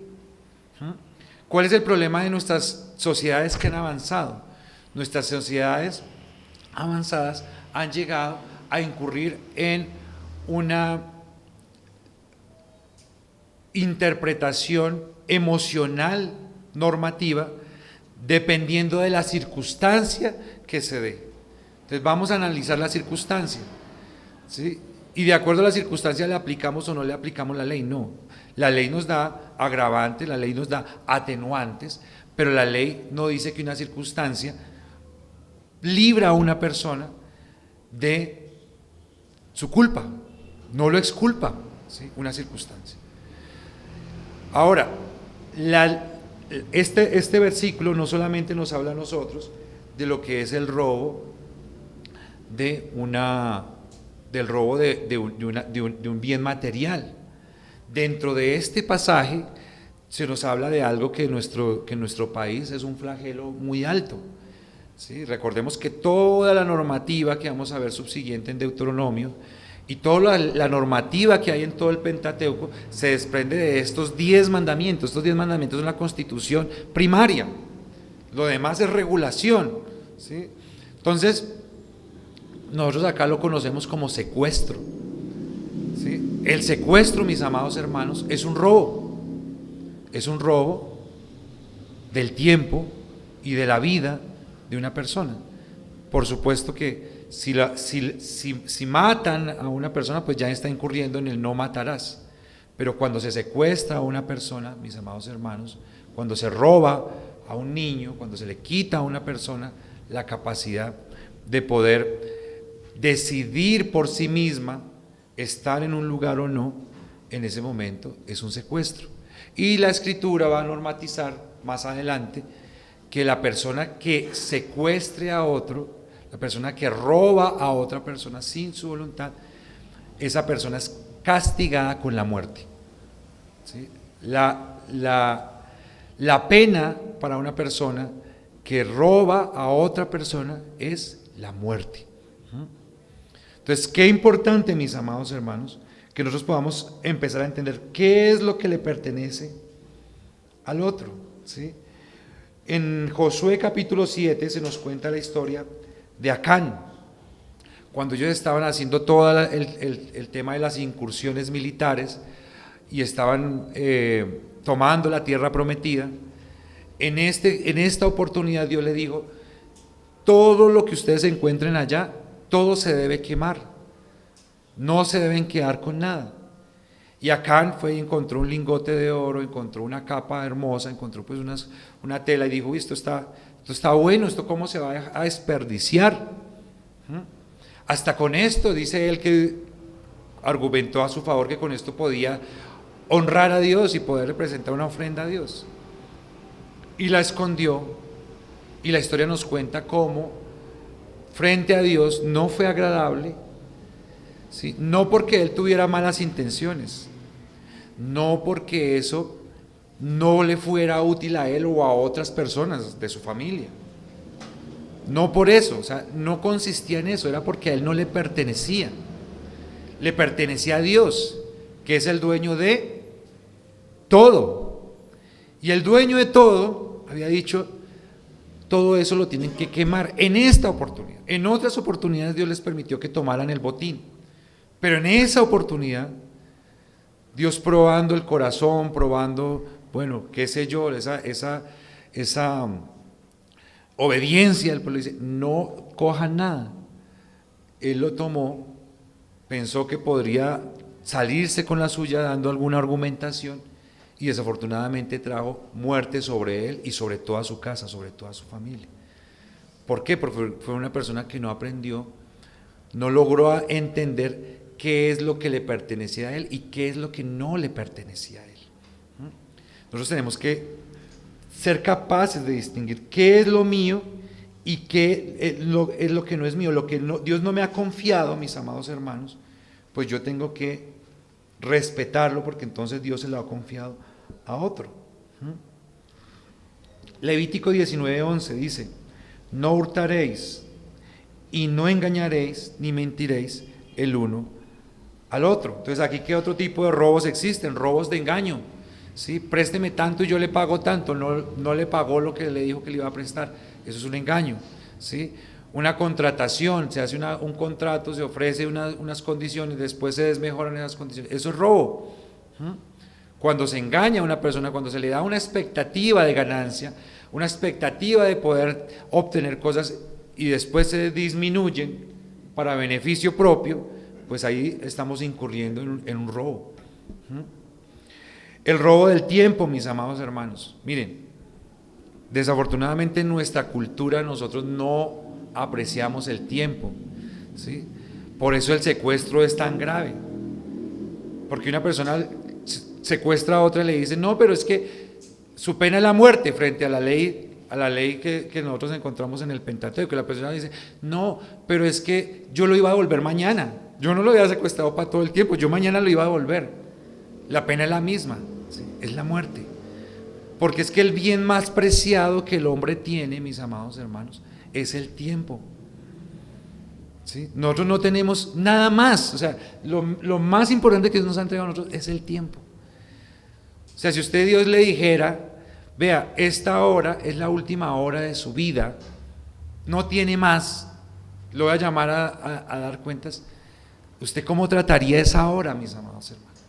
¿Cuál es el problema de nuestras sociedades que han avanzado? Nuestras sociedades avanzadas han llegado a incurrir en una interpretación emocional normativa dependiendo de la circunstancia que se dé. Entonces vamos a analizar la circunstancia, ¿sí? Y de acuerdo a la circunstancia le aplicamos o no le aplicamos la ley. No, la ley nos da agravantes, la ley nos da atenuantes, pero la ley no dice que una circunstancia libra a una persona de su culpa, no lo exculpa, ¿sí? Una circunstancia. Ahora, este versículo no solamente nos habla a nosotros de lo que es el robo de un bien material. Dentro de este pasaje se nos habla de algo que en nuestro país es un flagelo muy alto, ¿sí? Recordemos que toda la normativa que vamos a ver subsiguiente en Deuteronomio y toda la normativa que hay en todo el Pentateuco se desprende de estos 10 mandamientos. Estos 10 mandamientos son la constitución primaria. Lo demás es regulación, ¿sí? Entonces, nosotros acá lo conocemos como secuestro, ¿sí? El secuestro, mis amados hermanos, es un robo. Es un robo del tiempo y de la vida de una persona. Por supuesto que si matan a una persona, pues ya está incurriendo en el no matarás. Pero cuando se secuestra a una persona, mis amados hermanos, cuando se roba a un niño, cuando se le quita a una persona la capacidad de poder decidir por sí misma estar en un lugar o no, en ese momento es un secuestro. Y la Escritura va a normatizar más adelante que la persona que secuestre a otro, la persona que roba a otra persona sin su voluntad, esa persona es castigada con la muerte, ¿sí? La pena para una persona que roba a otra persona es la muerte. Entonces, qué importante, mis amados hermanos, que nosotros podamos empezar a entender qué es lo que le pertenece al otro, ¿sí? En Josué capítulo 7 se nos cuenta la historia de Acán, cuando ellos estaban haciendo todo el tema de las incursiones militares y estaban tomando la tierra prometida. En esta oportunidad Dios le dijo: todo lo que ustedes encuentren allá, todo se debe quemar, no se deben quedar con nada. Y Acán fue y encontró un lingote de oro, encontró una capa hermosa, encontró pues una tela y dijo: esto está bueno, esto cómo se va a desperdiciar. Hasta con esto, dice él, que argumentó a su favor que con esto podía honrar a Dios y poder representar una ofrenda a Dios. Y la escondió, y la historia nos cuenta cómo frente a Dios no fue agradable, ¿sí? No porque él tuviera malas intenciones, no porque eso no le fuera útil a él o a otras personas de su familia, no por eso, o sea, no consistía en eso, era porque a él no le pertenecía a Dios, que es el dueño de todo, y el dueño de todo había dicho: todo eso lo tienen que quemar en esta oportunidad. En otras oportunidades Dios les permitió que tomaran el botín, pero en esa oportunidad Dios, probando el corazón, probando, bueno, qué sé yo, esa obediencia del pueblo, dice: no cojan nada. Él lo tomó, pensó que podría salirse con la suya dando alguna argumentación, y desafortunadamente trajo muerte sobre él y sobre toda su casa, sobre toda su familia. ¿Por qué? Porque fue una persona que no aprendió, no logró entender qué es lo que le pertenecía a él y qué es lo que no le pertenecía a él. Nosotros tenemos que ser capaces de distinguir qué es lo mío y qué es lo que no es mío, lo que Dios no me ha confiado, mis amados hermanos, pues yo tengo que respetarlo, porque entonces Dios se lo ha confiado a otro. Levítico 19:11 dice: no hurtaréis y no engañaréis ni mentiréis el uno al otro. Entonces, aquí, ¿qué otro tipo de robos existen? Robos de engaño, ¿sí? Présteme tanto y yo le pago tanto. No le pagó lo que le dijo que le iba a prestar. Eso es un engaño, ¿sí? Una contratación, se hace un contrato, se ofrece unas condiciones, después se desmejoran esas condiciones. Eso es robo. Cuando se engaña a una persona, cuando se le da una expectativa de ganancia, una expectativa de poder obtener cosas y después se disminuyen para beneficio propio, pues ahí estamos incurriendo en un robo. El robo del tiempo, mis amados hermanos. Miren, desafortunadamente en nuestra cultura nosotros no apreciamos el tiempo, ¿sí? Por eso el secuestro es tan grave, porque una persona secuestra a otra y le dice: no, pero es que su pena es la muerte, frente a la ley que nosotros encontramos en el Pentateuco. La persona dice: no, pero es que yo lo iba a devolver mañana, yo no lo había secuestrado para todo el tiempo, yo mañana lo iba a devolver. La pena es la misma, ¿sí? Es la muerte, porque es que el bien más preciado que el hombre tiene, mis amados hermanos, es el tiempo. ¿Sí? Nosotros no tenemos nada más, o sea, lo más importante que Dios nos ha entregado a nosotros es el tiempo. O sea, si usted Dios le dijera, vea, esta hora es la última hora de su vida, no tiene más, lo voy a llamar a dar cuentas, ¿usted cómo trataría esa hora, mis amados hermanos?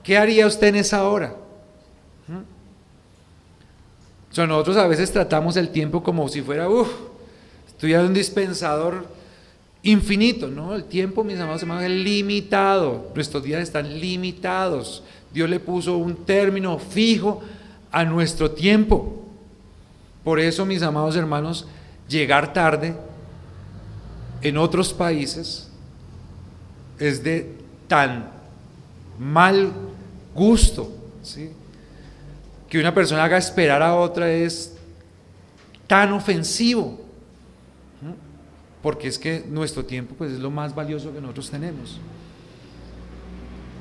¿Qué haría usted en esa hora? O sea, nosotros a veces tratamos el tiempo como si fuera, estuviera un dispensador infinito, ¿no? El tiempo, mis amados hermanos, es limitado, nuestros días están limitados. Dios le puso un término fijo a nuestro tiempo. Por eso, mis amados hermanos, llegar tarde en otros países es de tan mal gusto, ¿sí? Que una persona haga esperar a otra es tan ofensivo, porque es que nuestro tiempo pues es lo más valioso que nosotros tenemos.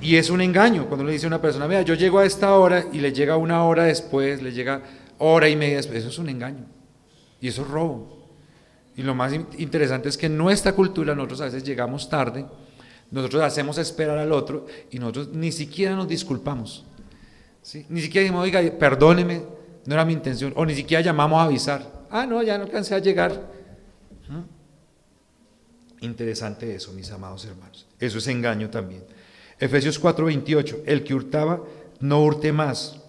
Y es un engaño cuando le dice a una persona, vea, yo llego a esta hora y le llega una hora después, le llega hora y media después. Eso es un engaño y eso es robo. Y lo más interesante es que en nuestra cultura nosotros a veces llegamos tarde, nosotros hacemos esperar al otro y nosotros ni siquiera nos disculpamos, ¿sí? Ni siquiera decimos, oiga, perdóneme, no era mi intención, o ni siquiera llamamos a avisar, no, ya no alcancé a llegar. Interesante eso, mis amados hermanos, eso es engaño también. Efesios 4:28, el que hurtaba, no hurte más,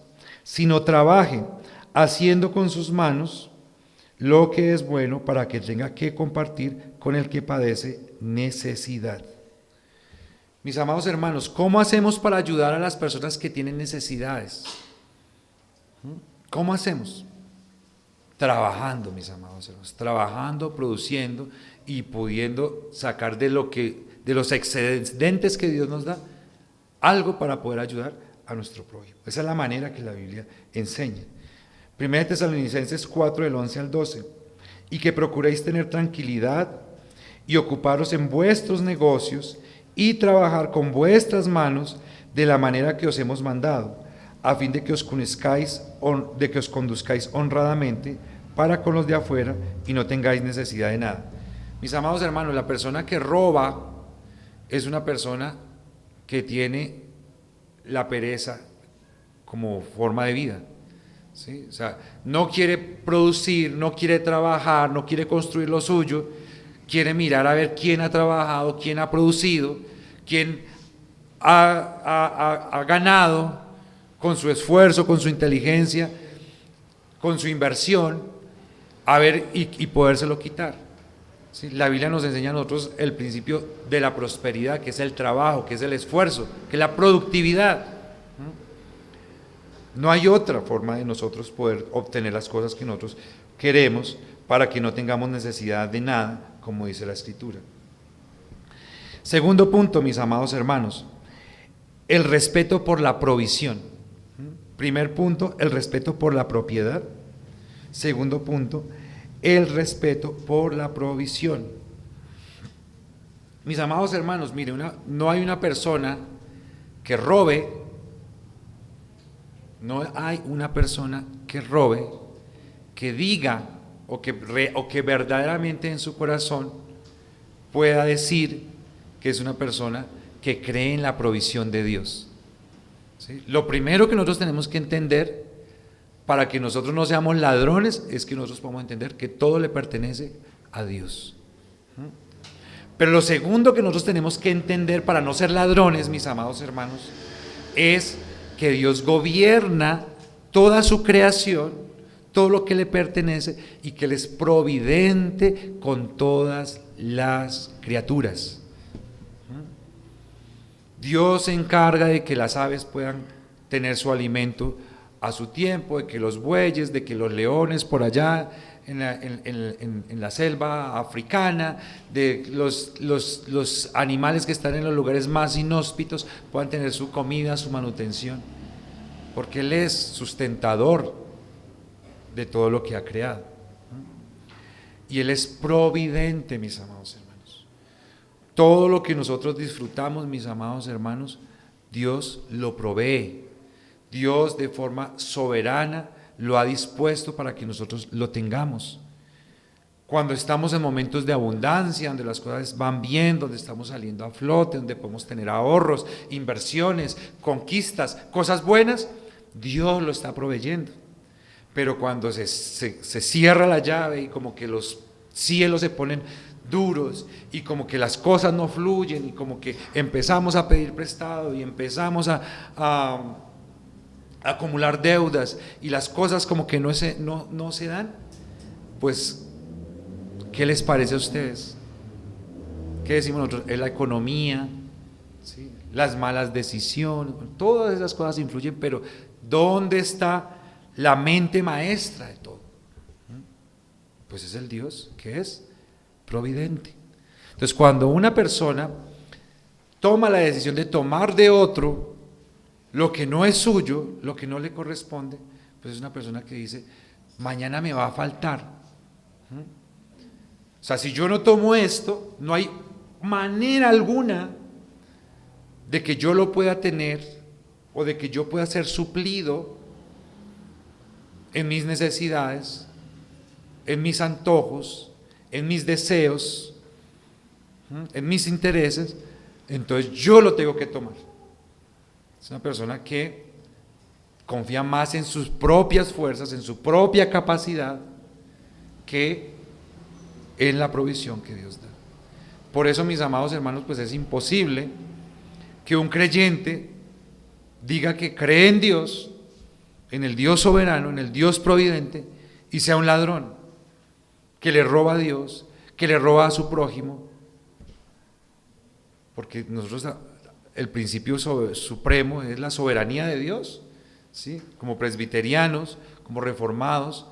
sino trabaje, haciendo con sus manos lo que es bueno, para que tenga que compartir con el que padece necesidad. Mis amados hermanos, ¿cómo hacemos para ayudar a las personas que tienen necesidades? ¿Cómo hacemos? Trabajando, mis amados hermanos, trabajando, produciendo y pudiendo sacar de los excedentes que Dios nos da, algo para poder ayudar a nuestro prójimo. Esa es la manera que la Biblia enseña. 1 Tesalonicenses 4, del 11 al 12. Y que procuréis tener tranquilidad y ocuparos en vuestros negocios y trabajar con vuestras manos de la manera que os hemos mandado, a fin de que os conduzcáis honradamente para con los de afuera y no tengáis necesidad de nada. Mis amados hermanos, la persona que roba es una persona que tiene la pereza como forma de vida, ¿sí? O sea, no quiere producir, no quiere trabajar, no quiere construir lo suyo, quiere mirar a ver quién ha trabajado, quién ha producido, quién ha ganado con su esfuerzo, con su inteligencia, con su inversión, a ver y podérselo quitar. ¿Sí? La Biblia nos enseña a nosotros el principio de la prosperidad, que es el trabajo, que es el esfuerzo, que es la productividad. No hay otra forma de nosotros poder obtener las cosas que nosotros queremos para que no tengamos necesidad de nada, como dice la Escritura. Segundo punto, mis amados hermanos, el respeto por la provisión. Primer punto, el respeto por la propiedad. Segundo punto, el respeto por la provisión. Mis amados hermanos, mire, no hay una persona que robe, no hay una persona que robe, que diga o que verdaderamente en su corazón pueda decir que es una persona que cree en la provisión de Dios. ¿Sí? Lo primero que nosotros tenemos que entender para que nosotros no seamos ladrones es que nosotros podamos entender que todo le pertenece a Dios. Pero lo segundo que nosotros tenemos que entender para no ser ladrones, mis amados hermanos, es que Dios gobierna toda su creación, todo lo que le pertenece, y que Él es providente con todas las criaturas. Dios se encarga de que las aves puedan tener su alimento a su tiempo, de que los bueyes, de que los leones por allá en la selva africana, de los animales que están en los lugares más inhóspitos puedan tener su comida, su manutención, porque Él es sustentador de todo lo que ha creado. Y Él es providente, mis amados hermanos. Todo lo que nosotros disfrutamos, mis amados hermanos, Dios lo provee. Dios de forma soberana lo ha dispuesto para que nosotros lo tengamos. cuando estamos en momentos de abundancia, donde las cosas van bien, donde estamos saliendo a flote, donde podemos tener ahorros, inversiones, conquistas, cosas buenas, Dios lo está proveyendo. Pero cuando se cierra la llave y como que los cielos se ponen duros y como que las cosas no fluyen y como que empezamos a pedir prestado y empezamos a acumular deudas y las cosas como que no se dan, pues ¿qué les parece a ustedes? ¿Qué decimos nosotros? Es la economía, ¿sí? Las malas decisiones, todas esas cosas influyen, pero ¿dónde está la mente maestra de todo? Pues es el Dios que es providente. Entonces, cuando una persona toma la decisión de tomar de otro lo que no es suyo, lo que no le corresponde, pues es una persona que dice, mañana me va a faltar. O sea, si yo no tomo esto, no hay manera alguna de que yo lo pueda tener o de que yo pueda ser suplido en mis necesidades, en mis antojos, en mis deseos, en mis intereses, entonces yo lo tengo que tomar. Es una persona que confía más en sus propias fuerzas, en su propia capacidad, que en la provisión que Dios da. Por eso, mis amados hermanos, pues es imposible que un creyente diga que cree en Dios, en el Dios soberano, en el Dios providente, y sea un ladrón, que le roba a Dios, que le roba a su prójimo, porque nosotros, el principio supremo es la soberanía de Dios, ¿sí? Como presbiterianos, como reformados,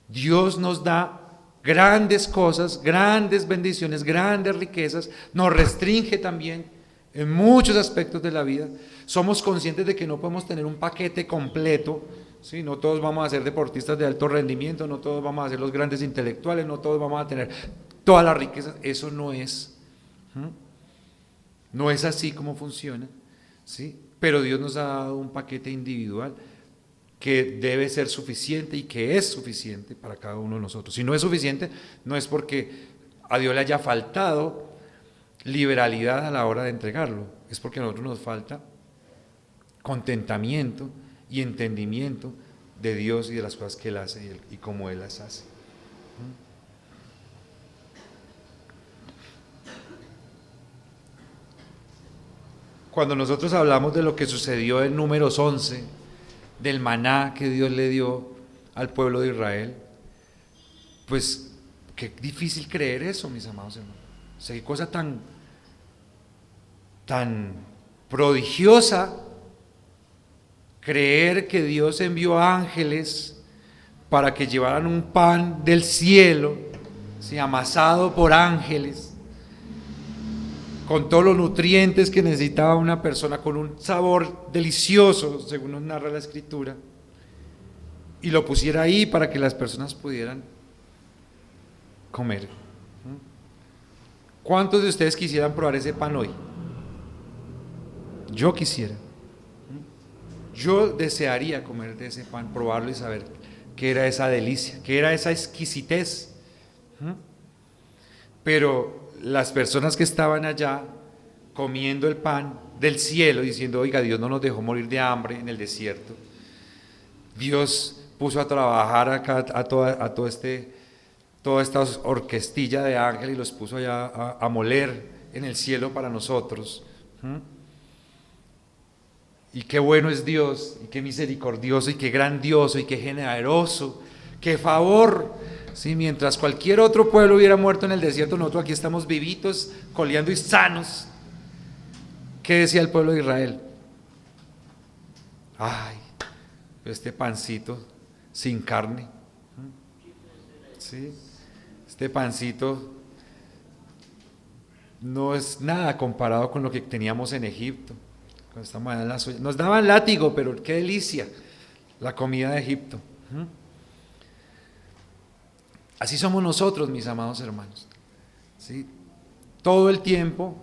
Dios nos da grandes cosas, grandes bendiciones, grandes riquezas, nos restringe también en muchos aspectos de la vida. Somos conscientes de que no podemos tener un paquete completo, ¿sí? No todos vamos a ser deportistas de alto rendimiento, no todos vamos a ser los grandes intelectuales, no todos vamos a tener todas las riquezas, eso no es. No es así como funciona, ¿sí? Pero Dios nos ha dado un paquete individual que debe ser suficiente y que es suficiente para cada uno de nosotros. Si no es suficiente, no es porque a Dios le haya faltado liberalidad a la hora de entregarlo, es porque a nosotros nos falta contentamiento y entendimiento de Dios y de las cosas que Él hace y cómo Él las hace. Cuando nosotros hablamos de lo que sucedió en Números 11, del maná que Dios le dio al pueblo de Israel, pues qué difícil creer eso, mis amados hermanos. O sea, qué cosa tan prodigiosa creer que Dios envió ángeles para que llevaran un pan del cielo, ¿sí? Amasado por ángeles, con todos los nutrientes que necesitaba una persona, con un sabor delicioso, según nos narra la Escritura, y lo pusiera ahí para que las personas pudieran comer. ¿Cuántos de ustedes quisieran probar ese pan hoy? Yo quisiera. Yo desearía comer de ese pan, probarlo y saber qué era esa delicia, qué era esa exquisitez. Pero las personas que estaban allá comiendo el pan del cielo, diciendo, oiga, Dios no nos dejó morir de hambre en el desierto. Dios puso a trabajar acá a toda esta orquestilla de ángeles y los puso allá a moler en el cielo para nosotros. Y qué bueno es Dios, y qué misericordioso, y qué grandioso, y qué generoso, qué favor. Sí, mientras cualquier otro pueblo hubiera muerto en el desierto, nosotros aquí estamos vivitos, coleando y sanos. ¿Qué decía el pueblo de Israel? Ay, este pancito sin carne, ¿sí? Este pancito no es nada comparado con lo que teníamos en Egipto. Nos daban látigo, pero qué delicia la comida de Egipto. Así somos nosotros, mis amados hermanos, ¿sí? Todo el tiempo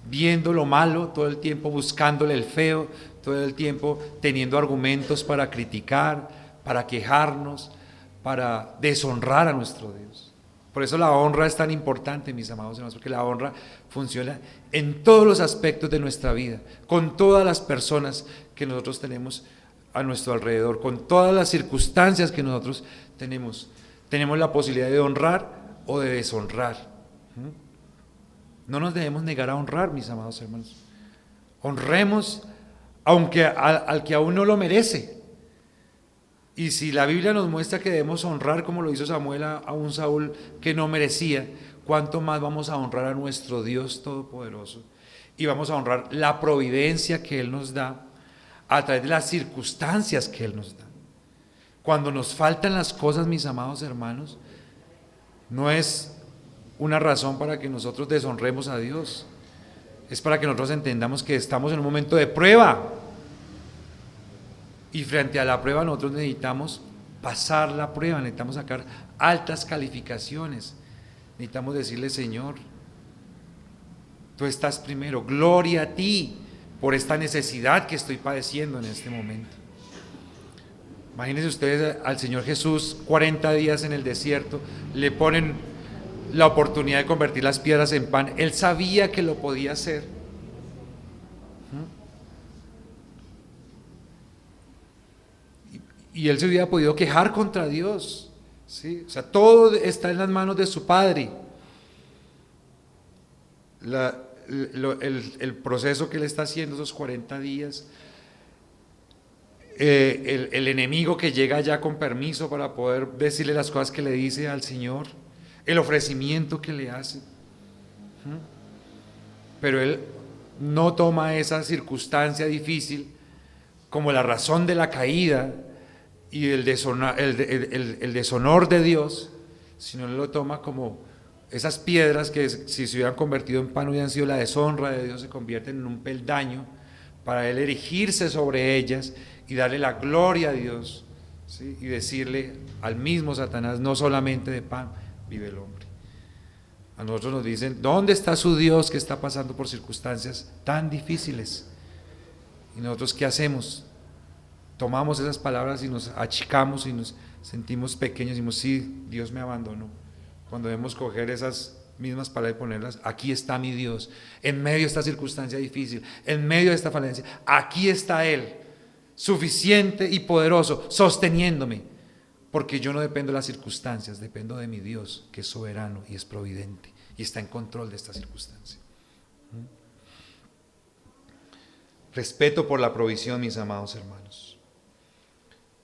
viendo lo malo, todo el tiempo buscándole el feo, todo el tiempo teniendo argumentos para criticar, para quejarnos, para deshonrar a nuestro Dios. Por eso la honra es tan importante, mis amados hermanos, porque la honra funciona en todos los aspectos de nuestra vida, con todas las personas que nosotros tenemos a nuestro alrededor, con todas las circunstancias que nosotros tenemos. Tenemos la posibilidad de honrar o de deshonrar. No nos debemos negar a honrar, mis amados hermanos. Honremos aunque al que aún no lo merece. Y si la Biblia nos muestra que debemos honrar como lo hizo Samuel a un Saúl que no merecía, ¿cuánto más vamos a honrar a nuestro Dios Todopoderoso? Y vamos a honrar la providencia que Él nos da a través de las circunstancias que Él nos da. Cuando nos faltan las cosas, mis amados hermanos, no es una razón para que nosotros deshonremos a Dios. Es para que nosotros entendamos que estamos en un momento de prueba. Y frente a la prueba nosotros necesitamos pasar la prueba, necesitamos sacar altas calificaciones. Necesitamos decirle: Señor, tú estás primero, gloria a ti por esta necesidad que estoy padeciendo en este momento. Imagínense ustedes al Señor Jesús 40 días en el desierto, le ponen la oportunidad de convertir las piedras en pan. Él sabía que lo podía hacer. Y él se hubiera podido quejar contra Dios, ¿sí? O sea, todo está en las manos de su Padre. El proceso que él está haciendo esos 40 días, el enemigo que llega ya con permiso para poder decirle las cosas que le dice al Señor, el ofrecimiento que le hace. Pero él no toma esa circunstancia difícil como la razón de la caída y el deshonor de Dios, sino él lo toma como esas piedras que si se hubieran convertido en pan hubieran sido la deshonra de Dios, se convierten en un peldaño para él erigirse sobre ellas y darle la gloria a Dios, ¿sí? Y decirle al mismo Satanás: no solamente de pan vive el hombre. A nosotros nos dicen: ¿dónde está su Dios que está pasando por circunstancias tan difíciles? ¿Y nosotros qué hacemos? Tomamos esas palabras y nos achicamos y nos sentimos pequeños y decimos: sí, Dios me abandonó. Cuando debemos coger esas mismas palabras y ponerlas: aquí está mi Dios, en medio de esta circunstancia difícil, en medio de esta falencia, aquí está Él, suficiente y poderoso, sosteniéndome, porque yo no dependo de las circunstancias, dependo de mi Dios, que es soberano y es providente y está en control de esta circunstancia. Respeto por la provisión, mis amados hermanos.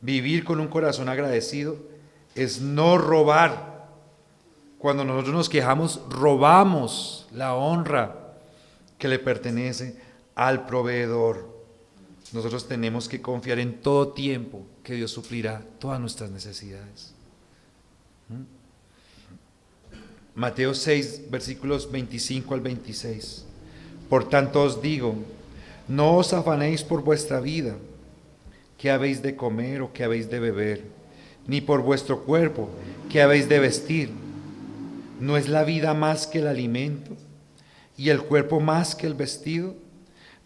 Vivir con un corazón agradecido es no robar. Cuando nosotros nos quejamos, robamos la honra que le pertenece al proveedor. Nosotros tenemos que confiar en todo tiempo que Dios suplirá todas nuestras necesidades. Mateo 6, versículos 25 al 26. Por tanto os digo, no os afanéis por vuestra vida, qué habéis de comer o qué habéis de beber, ni por vuestro cuerpo, qué habéis de vestir. ¿No es la vida más que el alimento y el cuerpo más que el vestido?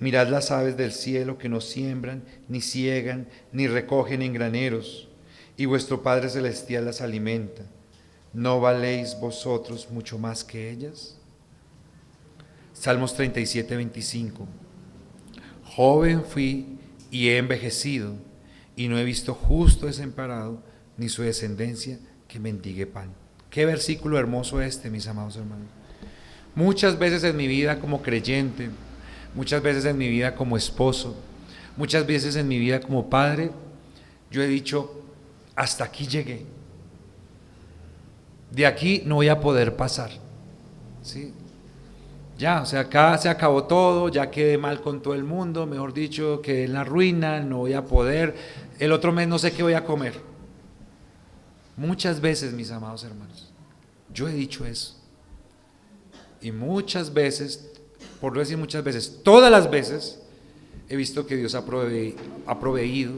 Mirad las aves del cielo, que no siembran, ni siegan, ni recogen en graneros, y vuestro Padre Celestial las alimenta. ¿No valéis vosotros mucho más que ellas? Salmos 37, 25. Joven fui y he envejecido, y no he visto justo desamparado, ni su descendencia que mendigue pan. Qué versículo hermoso este, mis amados hermanos. Muchas veces en mi vida como creyente, muchas veces en mi vida como esposo, muchas veces en mi vida como padre, yo he dicho: hasta aquí llegué, de aquí no voy a poder pasar, ¿sí? Ya, o sea, acá se acabó todo, ya quedé mal con todo el mundo, mejor dicho, quedé en la ruina, no voy a poder, el otro mes no sé qué voy a comer. Muchas veces, mis amados hermanos, yo he dicho eso. Y muchas veces, por no decir muchas veces, todas las veces, he visto que Dios ha proveído,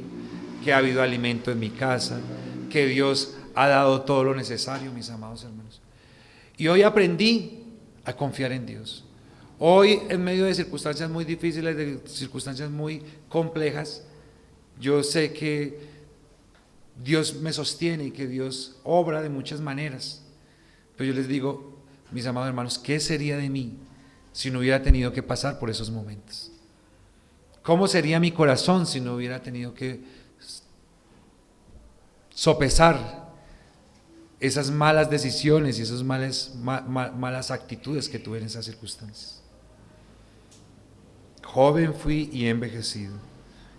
que ha habido alimento en mi casa, que Dios ha dado todo lo necesario, mis amados hermanos. Y hoy aprendí a confiar en Dios. Hoy, en medio de circunstancias muy difíciles, de circunstancias muy complejas, yo sé que Dios me sostiene y que Dios obra de muchas maneras. Pero yo les digo, mis amados hermanos, ¿qué sería de mí si no hubiera tenido que pasar por esos momentos? ¿Cómo sería mi corazón si no hubiera tenido que sopesar esas malas decisiones y esas malas actitudes que tuve en esas circunstancias? Joven fui y he envejecido,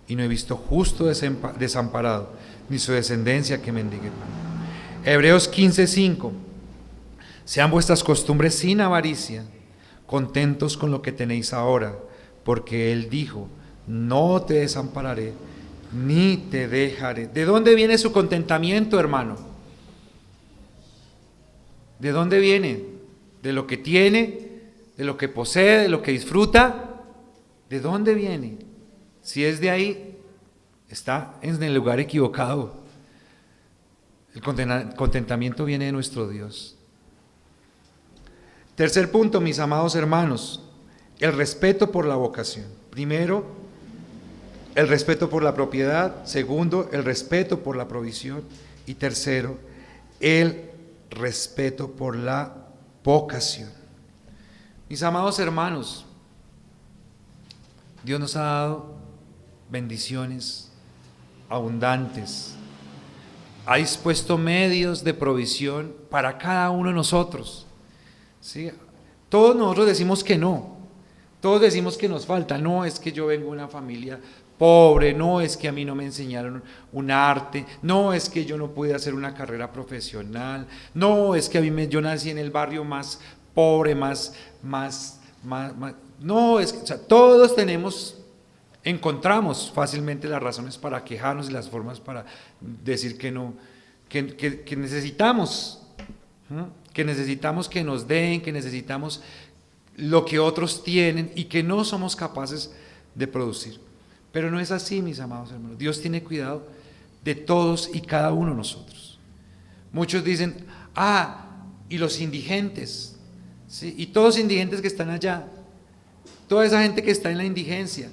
y no he visto justo desamparado, ni su descendencia que mendigue pan. Hebreos 15:5. Sean vuestras costumbres sin avaricia, contentos con lo que tenéis ahora, porque Él dijo: no te desampararé, ni te dejaré. ¿De dónde viene su contentamiento, hermano? ¿De dónde viene? ¿De lo que tiene? ¿De lo que posee? ¿De lo que disfruta? ¿De dónde viene? Si es de ahí, está en el lugar equivocado. El contentamiento viene de nuestro Dios. Tercer punto, mis amados hermanos, el respeto por la vocación. Primero, el respeto por la propiedad. Segundo, el respeto por la provisión. Y tercero, el respeto por la vocación. Mis amados hermanos, Dios nos ha dado bendiciones abundantes. Ha dispuesto medios de provisión para cada uno de nosotros. ¿Sí? Todos nosotros decimos que no. Todos decimos que nos falta. No, es que yo vengo de una familia pobre. No, es que a mí no me enseñaron un arte. No, es que yo no pude hacer una carrera profesional. No, es que yo nací en el barrio más pobre, no, es que, o sea, todos encontramos fácilmente las razones para quejarnos y las formas para decir que no, que necesitamos, que necesitamos que nos den, que necesitamos lo que otros tienen y que no somos capaces de producir. Pero no es así, mis amados hermanos. Dios tiene cuidado de todos y cada uno de nosotros. Muchos dicen, y los indigentes, ¿sí? Y todos los indigentes que están allá, toda esa gente que está en la indigencia,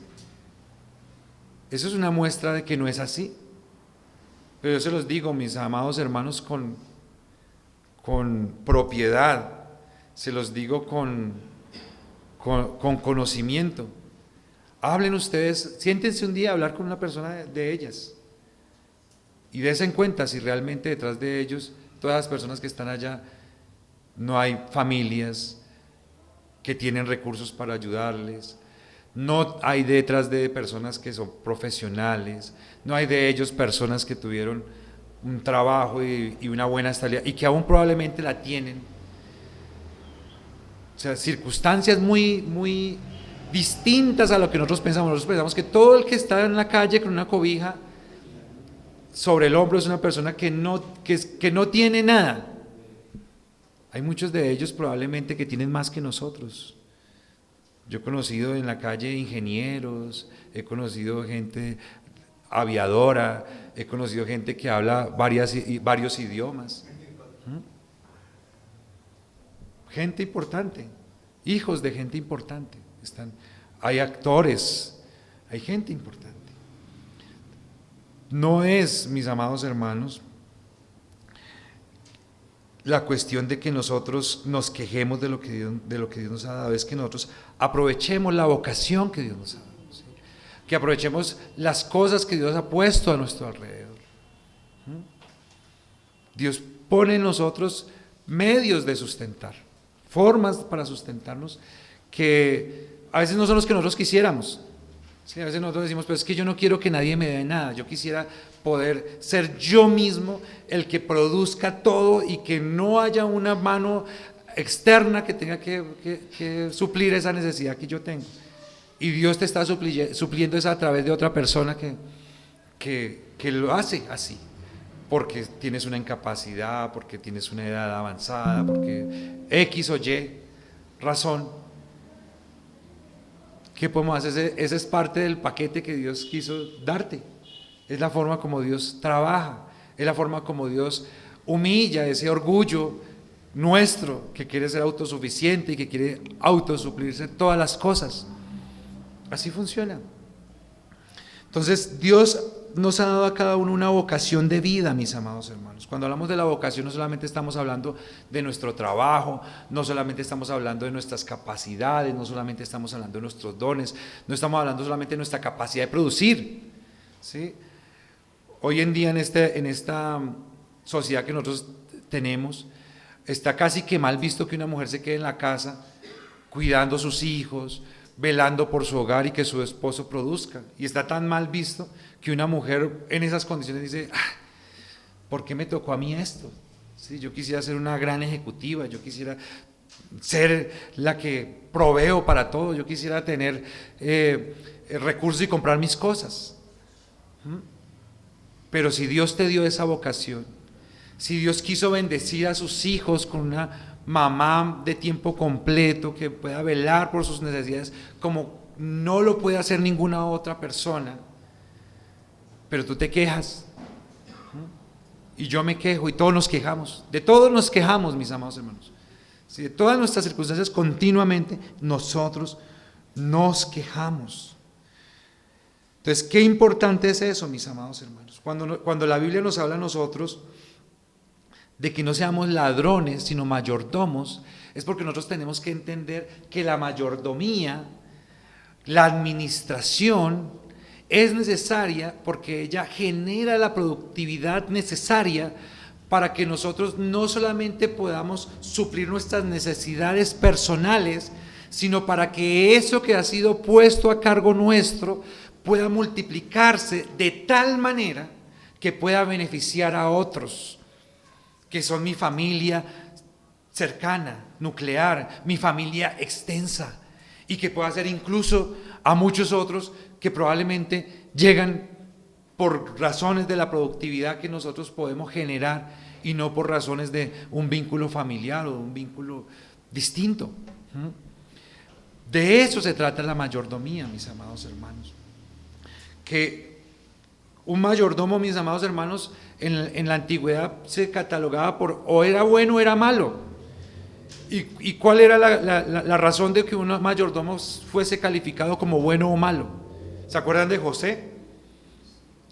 eso es una muestra de que no es así. Pero yo se los digo, mis amados hermanos, con propiedad, se los digo con conocimiento. Hablen ustedes, siéntense un día a hablar con una persona de ellas y dense en cuenta si realmente detrás de ellos, todas las personas que están allá, no hay familias que tienen recursos para ayudarles, no hay detrás de personas que son profesionales, no hay de ellos personas que tuvieron un trabajo y una buena estabilidad y que aún probablemente la tienen. O sea, circunstancias muy distintas a lo que nosotros pensamos. Nosotros pensamos que todo el que está en la calle con una cobija sobre el hombro es una persona que no tiene nada. Hay muchos de ellos probablemente que tienen más que nosotros. Yo he conocido en la calle ingenieros, he conocido gente aviadora, he conocido gente que habla varios idiomas. Gente importante, hijos de gente importante. Hay actores, hay gente importante. No es, mis amados hermanos, la cuestión de que nosotros nos quejemos de lo que Dios nos ha dado, es que nosotros aprovechemos la vocación que Dios nos ha dado, ¿sí? Que aprovechemos las cosas que Dios ha puesto a nuestro alrededor. Dios pone en nosotros medios de sustentar, formas para sustentarnos que a veces no son los que nosotros quisiéramos. Sí, a veces nosotros decimos, pero es que yo no quiero que nadie me dé nada, yo quisiera poder ser yo mismo el que produzca todo y que no haya una mano externa que tenga que suplir esa necesidad que yo tengo. Y Dios te está supliendo eso a través de otra persona que lo hace así, porque tienes una incapacidad, porque tienes una edad avanzada, porque X o Y razón. ¿Qué podemos hacer? Ese es parte del paquete que Dios quiso darte. Es la forma como Dios trabaja, es la forma como Dios humilla ese orgullo nuestro que quiere ser autosuficiente y que quiere autosuplirse todas las cosas. Así funciona. Entonces Dios nos ha dado a cada uno una vocación de vida, mis amados hermanos. Cuando hablamos de la vocación, no solamente estamos hablando de nuestro trabajo, no solamente estamos hablando de nuestras capacidades, no solamente estamos hablando de nuestros dones, no estamos hablando solamente de nuestra capacidad de producir, ¿sí? Hoy en día en esta sociedad que nosotros tenemos, está casi que mal visto que una mujer se quede en la casa cuidando a sus hijos, velando por su hogar y que su esposo produzca. Y está tan mal visto que una mujer en esas condiciones dice, ¿por qué me tocó a mí esto? Sí, yo quisiera ser una gran ejecutiva, yo quisiera ser la que proveo para todo, yo quisiera tener recursos y comprar mis cosas. Pero si Dios te dio esa vocación, si Dios quiso bendecir a sus hijos con una mamá de tiempo completo que pueda velar por sus necesidades como no lo puede hacer ninguna otra persona, pero tú te quejas, y yo me quejo, y todos nos quejamos, de todos nos quejamos, mis amados hermanos, ¿sí? De todas nuestras circunstancias continuamente nosotros nos quejamos. Entonces, qué importante es eso, mis amados hermanos. Cuando la Biblia nos habla a nosotros de que no seamos ladrones, sino mayordomos, es porque nosotros tenemos que entender que la mayordomía, la administración, es necesaria porque ella genera la productividad necesaria para que nosotros no solamente podamos suplir nuestras necesidades personales, sino para que eso que ha sido puesto a cargo nuestro pueda multiplicarse de tal manera que pueda beneficiar a otros, que son mi familia cercana, nuclear, mi familia extensa, y que pueda ser incluso a muchos otros que probablemente llegan por razones de la productividad que nosotros podemos generar y no por razones de un vínculo familiar o de un vínculo distinto. De eso se trata la mayordomía, mis amados hermanos. Que un mayordomo, mis amados hermanos, en la antigüedad se catalogaba por o era bueno o era malo. ¿Y cuál era la razón de que un mayordomo fuese calificado como bueno o malo? ¿Se acuerdan de José?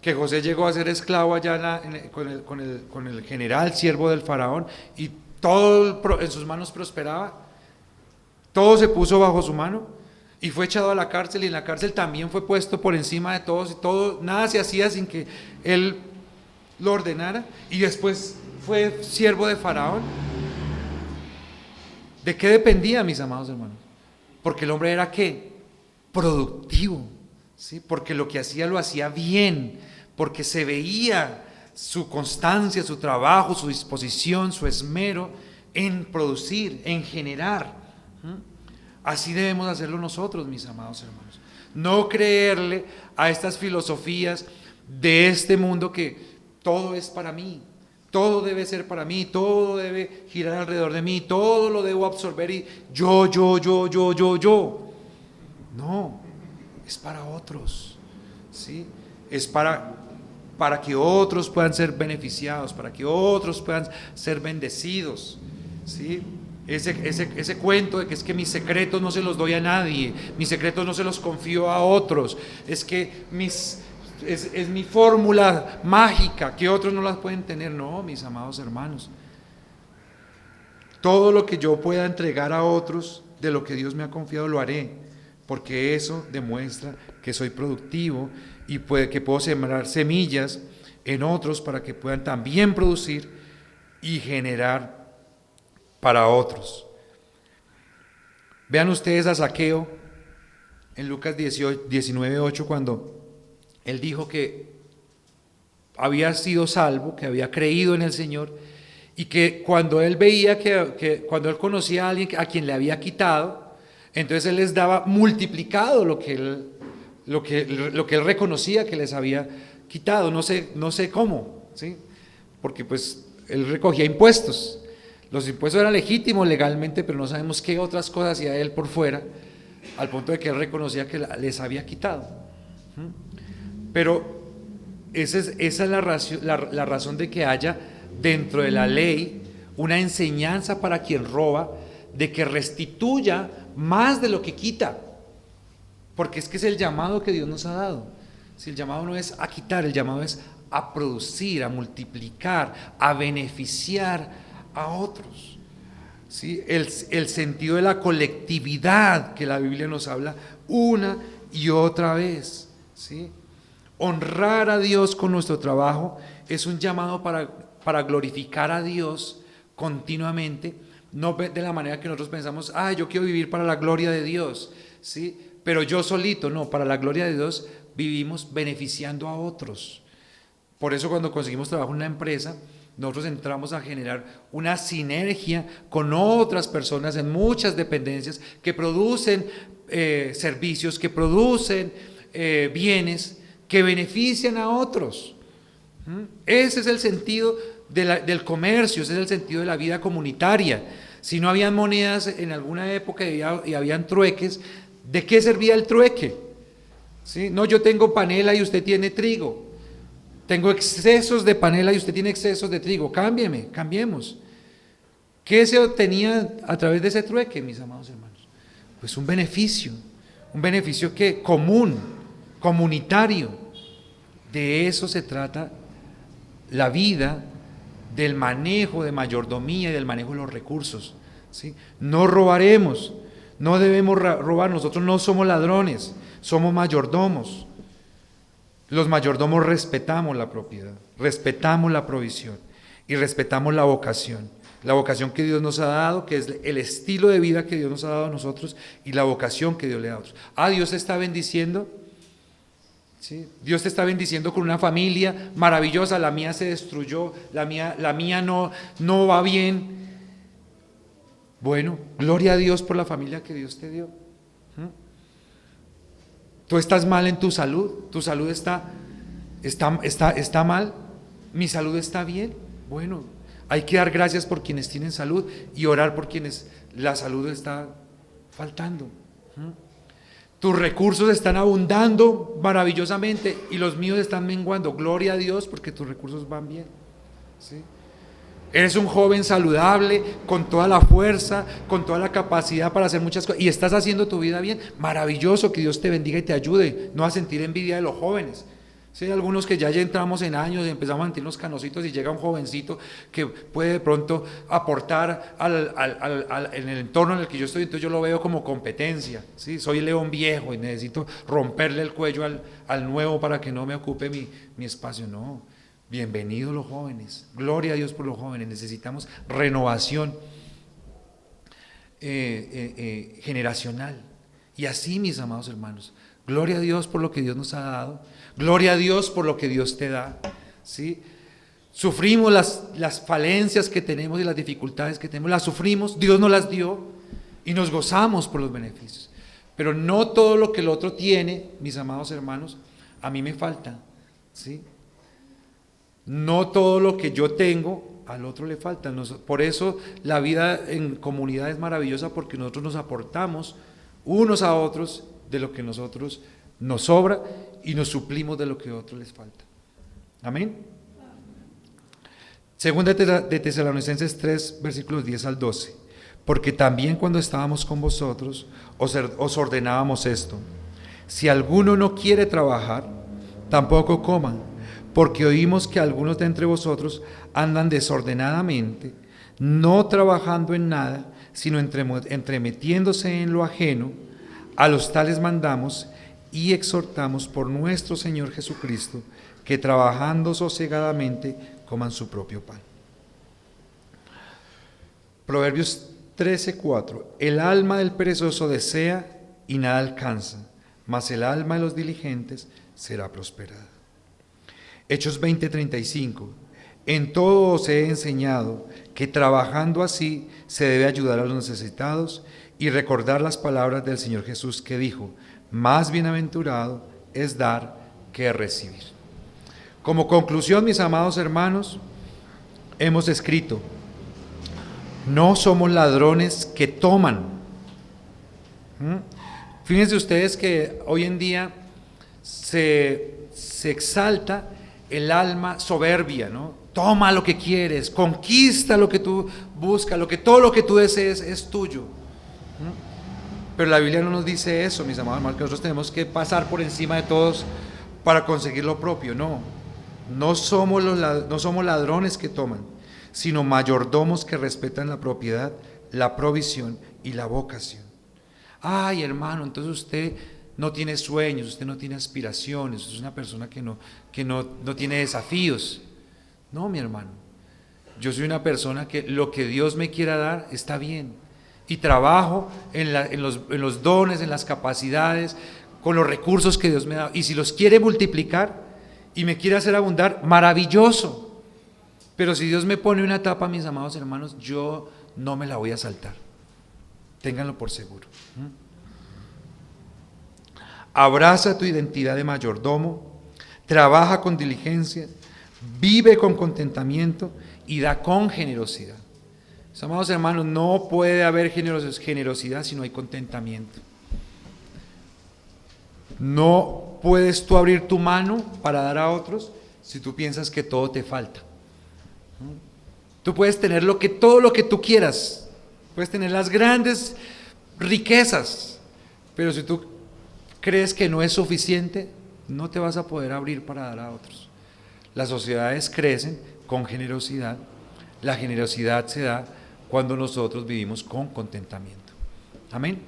Que José llegó a ser esclavo allá con el general, siervo del faraón, y todo en sus manos prosperaba, todo se puso bajo su mano, y fue echado a la cárcel, y en la cárcel también fue puesto por encima de todos, y todo, nada se hacía sin que él lo ordenara, y después fue siervo de faraón. ¿De qué dependía, mis amados hermanos? Porque el hombre era ¿qué? Productivo, ¿sí? Porque lo que hacía lo hacía bien, porque se veía su constancia, su trabajo, su disposición, su esmero en producir, en generar. Así debemos hacerlo nosotros, mis amados hermanos. No creerle a estas filosofías de este mundo que todo es para mí, todo debe ser para mí, todo debe girar alrededor de mí, todo lo debo absorber y yo. No, es para otros, ¿sí? Es para que otros puedan ser beneficiados, para que otros puedan ser bendecidos, ¿sí? Ese cuento de que es que mis secretos no se los doy a nadie, mis secretos no se los confío a otros, es que es mi fórmula mágica que otros no las pueden tener. No, mis amados hermanos, todo lo que yo pueda entregar a otros de lo que Dios me ha confiado lo haré, porque eso demuestra que soy productivo y que puedo sembrar semillas en otros para que puedan también producir y generar para otros. Vean ustedes a Zaqueo en Lucas 19:8, cuando él dijo que había sido salvo, que había creído en el Señor, y que cuando él veía que cuando él conocía a alguien a quien le había quitado, entonces él les daba multiplicado lo que él reconocía que les había quitado. No sé cómo, ¿sí? Porque pues él recogía impuestos. Los impuestos eran legítimos legalmente, pero no sabemos qué otras cosas hacía él por fuera, al punto de que él reconocía que les había quitado. Pero esa es la razón de que haya dentro de la ley una enseñanza para quien roba, de que restituya más de lo que quita, porque es que es el llamado que Dios nos ha dado, Si el llamado no es a quitar, el llamado es a producir, a multiplicar, a beneficiar a otros. ¿Sí? El sentido de la colectividad que la Biblia nos habla una y otra vez. ¿Sí? Honrar a Dios con nuestro trabajo es un llamado para glorificar a Dios continuamente, no de la manera que nosotros pensamos, yo quiero vivir para la gloria de Dios, ¿sí? Pero yo solito, no, para la gloria de Dios vivimos beneficiando a otros. Por eso cuando conseguimos trabajo en una empresa, nosotros entramos a generar una sinergia con otras personas en muchas dependencias que producen servicios, que producen bienes, que benefician a otros. Ese es el sentido del comercio, ese es el sentido de la vida comunitaria. Si no habían monedas en alguna época y habían trueques, ¿de qué servía el trueque? ¿Sí? No, yo tengo panela y usted tiene trigo. Tengo excesos de panela y usted tiene excesos de trigo. Cambiemos. ¿Qué se obtenía a través de ese trueque, mis amados hermanos? Pues un beneficio que común, comunitario. De eso se trata la vida, del manejo de mayordomía y del manejo de los recursos. ¿Sí? No robaremos, no debemos robar, nosotros no somos ladrones, somos mayordomos. Los mayordomos respetamos la propiedad, respetamos la provisión y respetamos la vocación que Dios nos ha dado, que es el estilo de vida que Dios nos ha dado a nosotros y la vocación que Dios le da a otros. Dios te está bendiciendo. ¿Sí? Dios te está bendiciendo con una familia maravillosa, la mía se destruyó, la mía no va bien. Bueno, gloria a Dios por la familia que Dios te dio. Tú estás mal en tu salud está mal, mi salud está bien. Bueno, hay que dar gracias por quienes tienen salud y orar por quienes la salud está faltando. Tus recursos están abundando maravillosamente y los míos están menguando. Gloria a Dios porque tus recursos van bien. ¿Sí? Eres un joven saludable, con toda la fuerza, con toda la capacidad para hacer muchas cosas y estás haciendo tu vida bien. Maravilloso, que Dios te bendiga y te ayude, no a sentir envidia de los jóvenes. Sí, hay algunos que ya entramos en años y empezamos a sentirnos canositos y llega un jovencito que puede de pronto aportar en el entorno en el que yo estoy, entonces yo lo veo como competencia. ¿Sí? Soy león viejo y necesito romperle el cuello al nuevo para que no me ocupe mi espacio. No, bienvenidos los jóvenes, gloria a Dios por los jóvenes, necesitamos renovación generacional. Y así, mis amados hermanos, gloria a Dios por lo que Dios nos ha dado, gloria a Dios por lo que Dios te da. ¿Sí? Sufrimos las falencias que tenemos y las dificultades que tenemos, las sufrimos, Dios nos las dio y nos gozamos por los beneficios. Pero no todo lo que el otro tiene, mis amados hermanos, a mí me falta. ¿Sí? No todo lo que yo tengo, al otro le falta. Por eso la vida en comunidad es maravillosa, porque nosotros nos aportamos unos a otros de lo que nosotros nos sobra y nos suplimos de lo que a otros les falta. Amén. Segunda de Tesalonicenses 3, versículos 10 al 12. Porque también cuando estábamos con vosotros os ordenábamos esto: si alguno no quiere trabajar, tampoco coma, porque oímos que algunos de entre vosotros andan desordenadamente, no trabajando en nada, sino entremetiéndose en lo ajeno. A los tales mandamos y exhortamos por nuestro Señor Jesucristo, que trabajando sosegadamente coman su propio pan. Proverbios 13:4. El alma del perezoso desea y nada alcanza, mas el alma de los diligentes será prosperada. Hechos 20:35. En todo os he enseñado que trabajando así se debe ayudar a los necesitados y recordar las palabras del Señor Jesús, que dijo: más bienaventurado es dar que recibir. Como conclusión, mis amados hermanos, hemos escrito: no somos ladrones que toman. Fíjense ustedes que hoy en día se exalta el alma soberbia, ¿no? Toma lo que quieres, conquista lo que tú buscas, todo lo que tú desees es tuyo. Pero la Biblia no nos dice eso, mis amados hermanos, que nosotros tenemos que pasar por encima de todos para conseguir lo propio, no. No somos ladrones que toman, sino mayordomos que respetan la propiedad, la provisión y la vocación. Ay, hermano, entonces usted no tiene sueños, usted no tiene aspiraciones, usted es una persona que no tiene desafíos. No, mi hermano, yo soy una persona que lo que Dios me quiera dar está bien, y trabajo en los dones, en las capacidades, con los recursos que Dios me da, y si los quiere multiplicar y me quiere hacer abundar, maravilloso. Pero si Dios me pone una etapa, mis amados hermanos, yo no me la voy a saltar, ténganlo por seguro. Abraza tu identidad de mayordomo, trabaja con diligencia, vive con contentamiento y da con generosidad. Mis amados hermanos, no puede haber generosidad si no hay contentamiento. No puedes tú abrir tu mano para dar a otros si tú piensas que todo te falta. Tú puedes tener todo lo que tú quieras, puedes tener las grandes riquezas, pero si tú crees que no es suficiente, no te vas a poder abrir para dar a otros. Las sociedades crecen con generosidad. La generosidad se da cuando nosotros vivimos con contentamiento. Amén.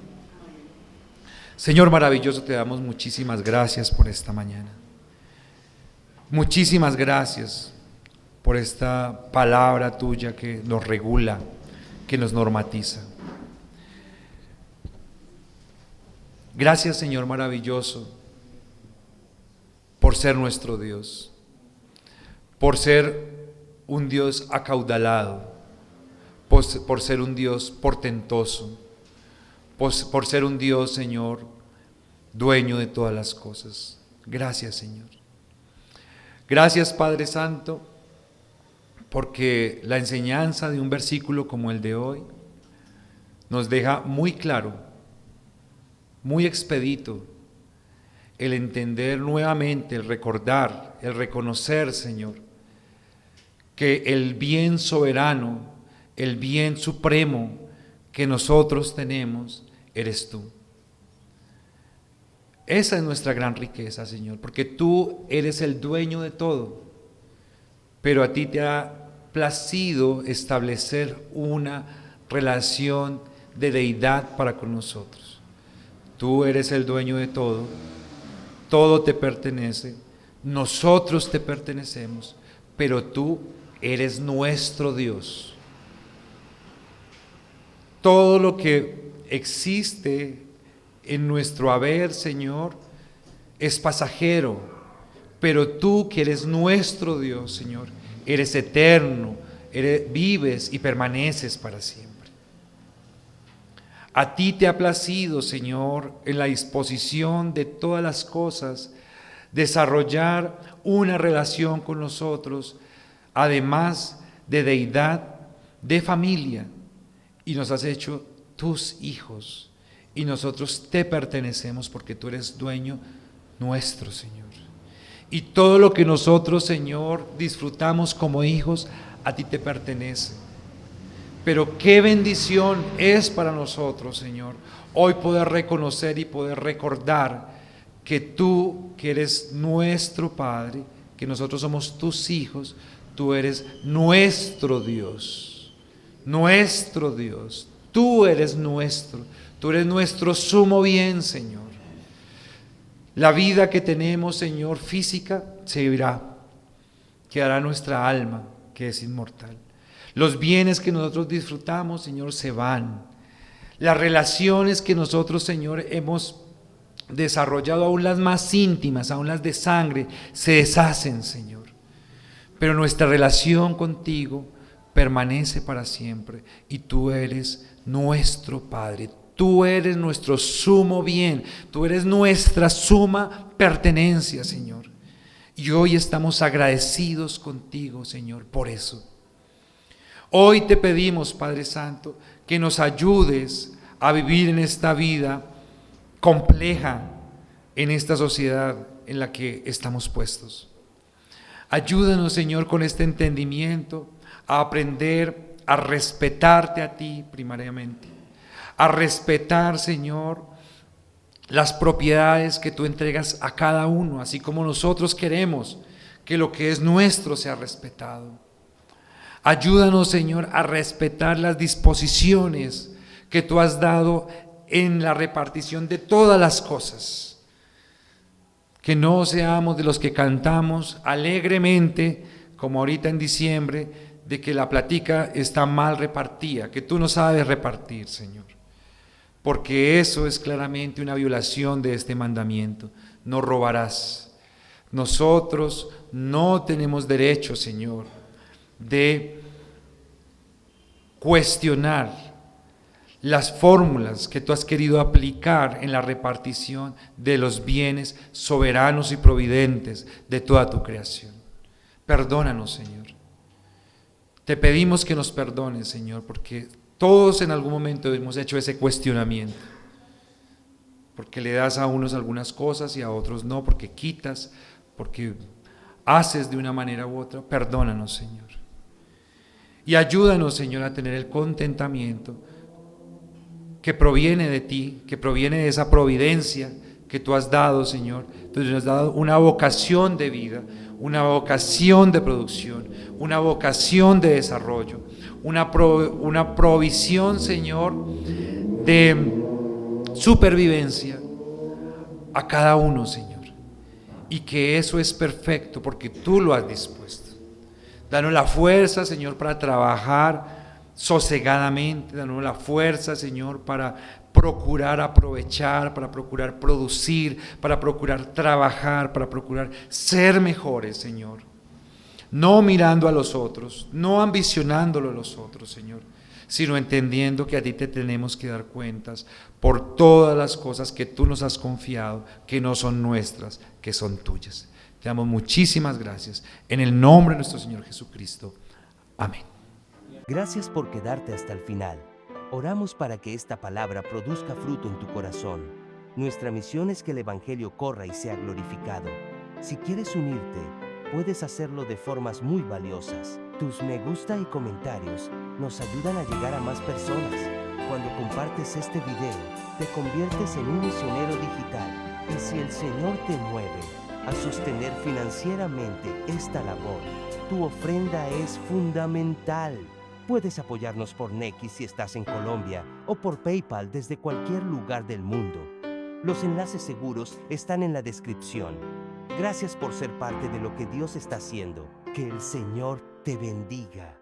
Señor maravilloso, te damos muchísimas gracias por esta mañana. Muchísimas gracias por esta palabra tuya que nos regula, que nos normatiza. Gracias, Señor maravilloso, por ser nuestro Dios, por ser un Dios acaudalado, por ser un Dios portentoso, por ser un Dios, Señor, dueño de todas las cosas. Gracias, Señor. Gracias, Padre Santo, porque la enseñanza de un versículo como el de hoy nos deja muy claro, muy expedito, el entender nuevamente, el recordar, el reconocer, Señor, que el bien soberano, el bien supremo que nosotros tenemos, eres tú. Esa es nuestra gran riqueza, Señor, porque tú eres el dueño de todo, pero a ti te ha placido establecer una relación de deidad para con nosotros. Tú eres el dueño de todo, todo te pertenece, nosotros te pertenecemos, pero tú eres nuestro Dios. Todo lo que existe en nuestro haber, Señor, es pasajero, pero tú que eres nuestro Dios, Señor, eres eterno, vives y permaneces para siempre. A ti te ha placido, Señor, en la disposición de todas las cosas, desarrollar una relación con nosotros, además de deidad, de familia, y nos has hecho tus hijos, y nosotros te pertenecemos porque tú eres dueño nuestro, Señor. Y todo lo que nosotros, Señor, disfrutamos como hijos, a ti te pertenece. Pero qué bendición es para nosotros, Señor, hoy poder reconocer y poder recordar que tú, que eres nuestro Padre, que nosotros somos tus hijos, tú eres nuestro Dios, nuestro Dios. Tú eres nuestro sumo bien, Señor. La vida que tenemos, Señor, física, se irá, quedará nuestra alma, que es inmortal. Los bienes que nosotros disfrutamos, Señor, se van. Las relaciones que nosotros, Señor, hemos desarrollado, aún las más íntimas, aún las de sangre, se deshacen, Señor. Pero nuestra relación contigo permanece para siempre y tú eres nuestro Padre. Tú eres nuestro sumo bien, tú eres nuestra suma pertenencia, Señor. Y hoy estamos agradecidos contigo, Señor, por eso. Hoy te pedimos, Padre Santo, que nos ayudes a vivir en esta vida compleja, en esta sociedad en la que estamos puestos. Ayúdanos, Señor, con este entendimiento a aprender a respetarte a ti primariamente, a respetar, Señor, las propiedades que tú entregas a cada uno, así como nosotros queremos que lo que es nuestro sea respetado. Ayúdanos, Señor, a respetar las disposiciones que tú has dado en la repartición de todas las cosas. Que no seamos de los que cantamos alegremente, como ahorita en diciembre, de que la platica está mal repartida, que tú no sabes repartir, Señor. Porque eso es claramente una violación de este mandamiento. No robarás. Nosotros no tenemos derecho, Señor, de cuestionar las fórmulas que tú has querido aplicar en la repartición de los bienes soberanos y providentes de toda tu creación. Perdónanos, Señor. Te pedimos que nos perdones, Señor, porque todos en algún momento hemos hecho ese cuestionamiento. Porque le das a unos algunas cosas y a otros no, porque quitas, porque haces de una manera u otra. Perdónanos, Señor. Y ayúdanos, Señor, a tener el contentamiento que proviene de ti, que proviene de esa providencia que tú has dado, Señor. Tú nos has dado una vocación de vida, una vocación de producción, una vocación de desarrollo, una provisión, Señor, de supervivencia a cada uno, Señor. Y que eso es perfecto porque tú lo has dispuesto. Danos la fuerza, Señor, para trabajar sosegadamente. Danos la fuerza, Señor, para procurar aprovechar, para procurar producir, para procurar trabajar, para procurar ser mejores, Señor. No mirando a los otros, no ambicionándolo a los otros, Señor, sino entendiendo que a ti te tenemos que dar cuentas por todas las cosas que tú nos has confiado, que no son nuestras, que son tuyas. Te damos muchísimas gracias. En el nombre de nuestro Señor Jesucristo. Amén. Gracias por quedarte hasta el final. Oramos para que esta palabra produzca fruto en tu corazón. Nuestra misión es que el Evangelio corra y sea glorificado. Si quieres unirte, puedes hacerlo de formas muy valiosas. Tus me gusta y comentarios nos ayudan a llegar a más personas. Cuando compartes este video, te conviertes en un misionero digital. Y si el Señor te mueve a sostener financieramente esta labor, tu ofrenda es fundamental. Puedes apoyarnos por Nequi si estás en Colombia o por PayPal desde cualquier lugar del mundo. Los enlaces seguros están en la descripción. Gracias por ser parte de lo que Dios está haciendo. Que el Señor te bendiga.